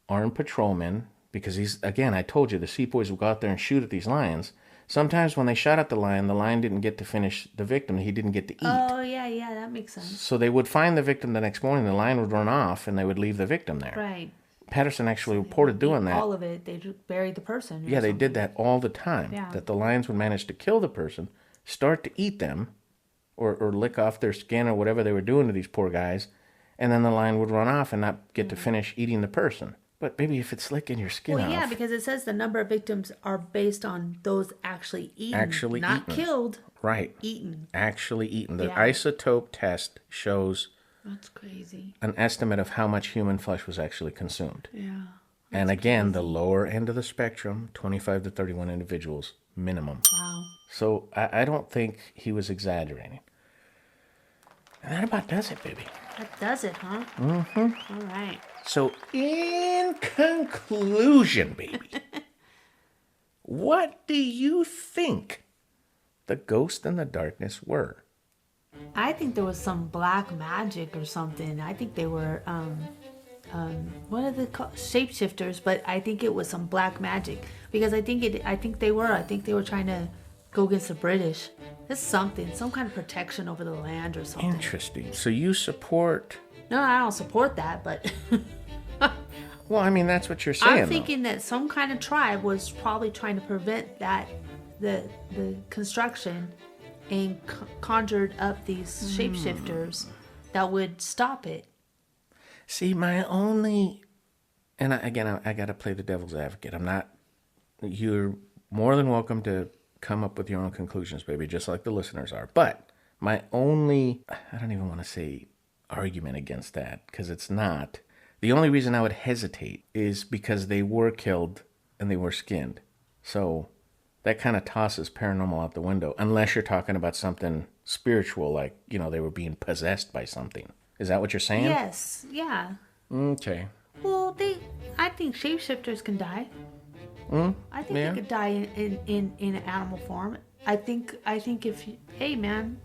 Speaker 4: armed patrolmen, because again, I told you, the sepoys would go out there and shoot at these lions. Sometimes when they shot at the lion didn't get to finish the victim. He didn't get to eat.
Speaker 5: Oh, yeah, that makes sense.
Speaker 4: So they would find the victim the next morning. The lion would run off, and they would leave the victim there.
Speaker 5: Right.
Speaker 4: Patterson actually reported doing that.
Speaker 5: All of it. They just buried the person.
Speaker 4: Yeah, they did that all the time.
Speaker 5: Yeah.
Speaker 4: That the lions would manage to kill the person, start to eat them, or lick off their skin or whatever they were doing to these poor guys, and then the lion would run off and not get to finish eating the person. But maybe if it's licking your skin
Speaker 5: Well,
Speaker 4: off.
Speaker 5: yeah, because it says the number of victims are based on those actually eaten.
Speaker 4: Actually
Speaker 5: not
Speaker 4: eaten.
Speaker 5: killed,
Speaker 4: Right.
Speaker 5: eaten.
Speaker 4: Actually eaten. The
Speaker 5: Yeah.
Speaker 4: isotope test shows
Speaker 5: That's crazy.
Speaker 4: an estimate of how much human flesh was actually consumed.
Speaker 5: Yeah.
Speaker 4: And again, the lower end of the spectrum, 25 to 31 individuals minimum.
Speaker 5: Wow.
Speaker 4: So I don't think he was exaggerating. And that about does it, baby.
Speaker 5: That does it, huh? Mm-hmm. All right.
Speaker 4: So in conclusion, baby, what do you think the ghost and the darkness were?
Speaker 5: I think there was some black magic or something. I think they were, what are they called? Shapeshifters, but I think it was some black magic because I think they were trying to go against the British. It's something, some kind of protection over the land or something.
Speaker 4: Interesting. So you support...
Speaker 5: No, I don't support that, but...
Speaker 4: Well, I mean, that's what you're saying,
Speaker 5: I'm thinking that some kind of tribe was probably trying to prevent that, the construction, and conjured up these shapeshifters that would stop it.
Speaker 4: See, my only... And I got to play the devil's advocate. I'm not... You're more than welcome to come up with your own conclusions, baby, just like the listeners are. But my only... I don't even want to say argument against that, because it's not... The only reason I would hesitate is because they were killed and they were skinned. So that kind of tosses paranormal out the window, unless you're talking about something spiritual, like, you know, they were being possessed by something. Is that what you're saying?
Speaker 5: Yes, yeah.
Speaker 4: Okay.
Speaker 5: Well, I think shapeshifters can die. I think they could die in an animal form. I think if, hey man,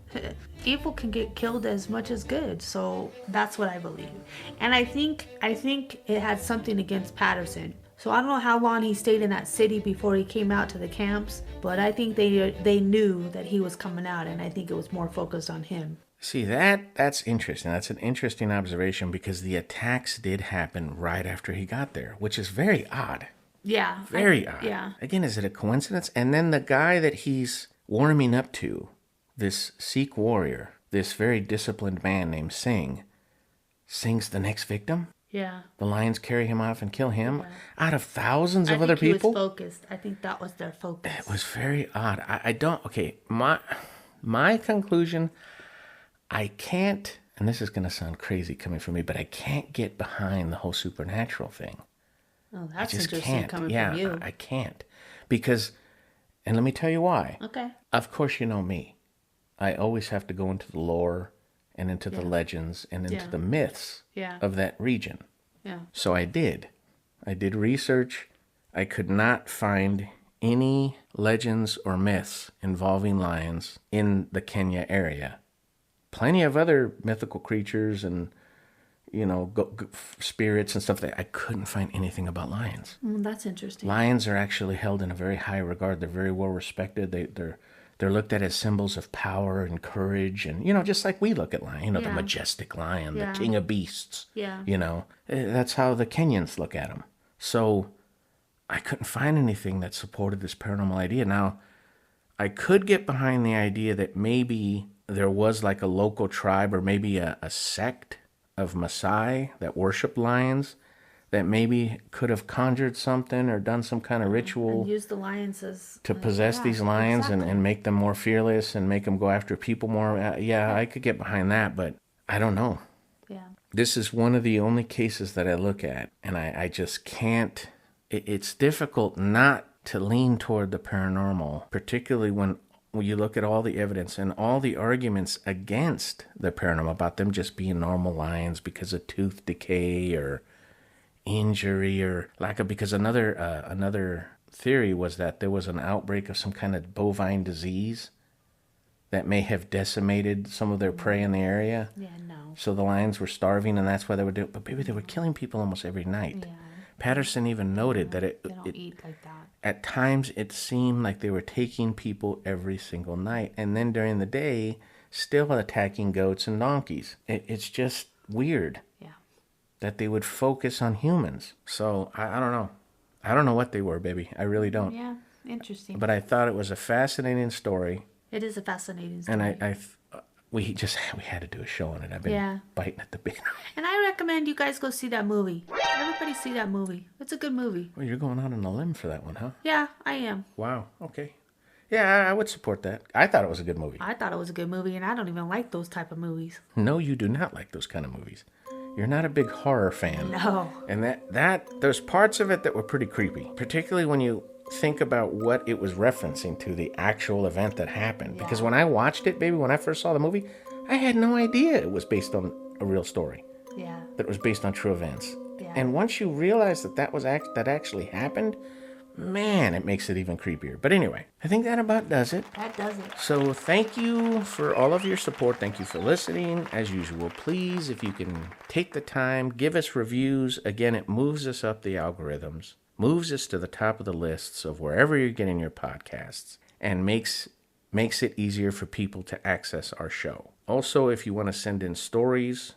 Speaker 5: evil can get killed as much as good. So that's what I believe. And I think it had something against Patterson. So I don't know how long he stayed in that city before he came out to the camps, but I think they knew that he was coming out, and I think it was more focused on him.
Speaker 4: See, that's interesting. That's an interesting observation, because the attacks did happen right after he got there, which is very odd.
Speaker 5: Yeah.
Speaker 4: Very odd.
Speaker 5: Yeah.
Speaker 4: Again, is it a coincidence? And then the guy that he's warming up to, this Sikh warrior, this very disciplined man named Singh's the next victim?
Speaker 5: Yeah.
Speaker 4: The lions carry him off and kill him out of thousands of
Speaker 5: I
Speaker 4: other
Speaker 5: think
Speaker 4: people?
Speaker 5: he was focused. I think that was their focus.
Speaker 4: It was very odd. I don't... Okay, my conclusion, I can't... And this is going to sound crazy coming from me, but I can't get behind the whole supernatural thing.
Speaker 5: Oh, that's
Speaker 4: I just
Speaker 5: interesting
Speaker 4: can't.
Speaker 5: coming
Speaker 4: Yeah,
Speaker 5: from you.
Speaker 4: I can't. Because... And let me tell you why.
Speaker 5: Okay.
Speaker 4: Of course, you know me. I always have to go into the lore and into the legends and into the myths of that region.
Speaker 5: Yeah.
Speaker 4: So I did. I did research. I could not find any legends or myths involving lions in the Kenya area. Plenty of other mythical creatures and, you know, spirits and stuff. That I couldn't find anything about lions.
Speaker 5: That's interesting.
Speaker 4: Lions are actually held in a very high regard. They're very well respected. They're looked at as symbols of power and courage, and, you know, just like we look at lion. You know, the majestic lion, the king of beasts.
Speaker 5: Yeah.
Speaker 4: You know, that's how the Kenyans look at them. So I couldn't find anything that supported this paranormal idea. Now, I could get behind the idea that maybe there was like a local tribe or maybe a sect of Maasai that worshiped lions that maybe could have conjured something or done some kind of ritual.
Speaker 5: And use the lions as...
Speaker 4: to possess these lions and make them more fearless and make them go after people more. I could get behind that, but I don't know.
Speaker 5: Yeah.
Speaker 4: This is one of the only cases that I look at, and I just can't... It's difficult not to lean toward the paranormal, particularly when you look at all the evidence and all the arguments against the paranormal about them just being normal lions because of tooth decay or injury or lack of... Because another theory was that there was an outbreak of some kind of bovine disease that may have decimated some of their prey in the area.
Speaker 5: Yeah, no.
Speaker 4: So the lions were starving, and that's why they were doing... But maybe they were killing people almost every night.
Speaker 5: Yeah.
Speaker 4: Patterson even noted that
Speaker 5: They don't eat like that.
Speaker 4: at times it seemed like they were taking people every single night, and then during the day, still attacking goats and donkeys. It's just weird.
Speaker 5: Yeah.
Speaker 4: That they would focus on humans. So, I don't know. I don't know what they were, baby. I really don't.
Speaker 5: Yeah, interesting.
Speaker 4: But I thought it was a fascinating story.
Speaker 5: It is a fascinating story.
Speaker 4: And we had to do a show on it. I've been biting at the bit.
Speaker 5: And I recommend you guys go see that movie. Everybody see that movie. It's a good movie.
Speaker 4: Well, you're going out on a limb for that one, huh?
Speaker 5: Yeah, I am.
Speaker 4: Wow. Okay. Yeah, I would support that. I thought it was a good movie.
Speaker 5: I thought it was a good movie, and I don't even like those type of movies.
Speaker 4: No, you do not like those kind of movies. you're not a big horror fan.
Speaker 5: No.
Speaker 4: And that there's parts of it that were pretty creepy, particularly when you think about what it was referencing to, the actual event that happened.
Speaker 5: Yeah.
Speaker 4: Because when I watched it, baby, when I first saw the movie, I had no idea it was based on a real story.
Speaker 5: Yeah.
Speaker 4: That it was based on true events.
Speaker 5: Yeah.
Speaker 4: And once you realize that actually happened, man, it makes it even creepier. But anyway, I think that about does it.
Speaker 5: That does it.
Speaker 4: So thank you for all of your support. Thank you for listening. As usual, please, if you can take the time, give us reviews. Again, it moves us up the algorithms, moves us to the top of the lists of wherever you're getting your podcasts, and makes it easier for people to access our show. Also, if you want to send in stories,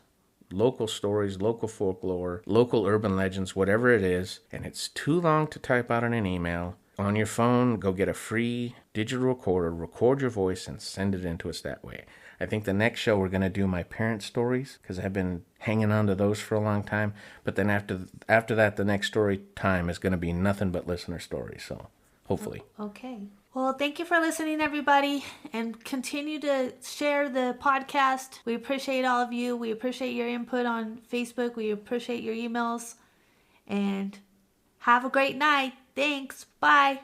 Speaker 4: local folklore, local urban legends, whatever it is, and it's too long to type out in an email, on your phone, go get a free digital recorder, record your voice, and send it in to us that way. I think the next show we're going to do my parents' stories, because I've been hanging on to those for a long time. But then after that, the next story time is going to be nothing but listener stories, so hopefully.
Speaker 5: Okay. Well, thank you for listening, everybody, and continue to share the podcast. We appreciate all of you. We appreciate your input on Facebook. We appreciate your emails. And have a great night. Thanks. Bye.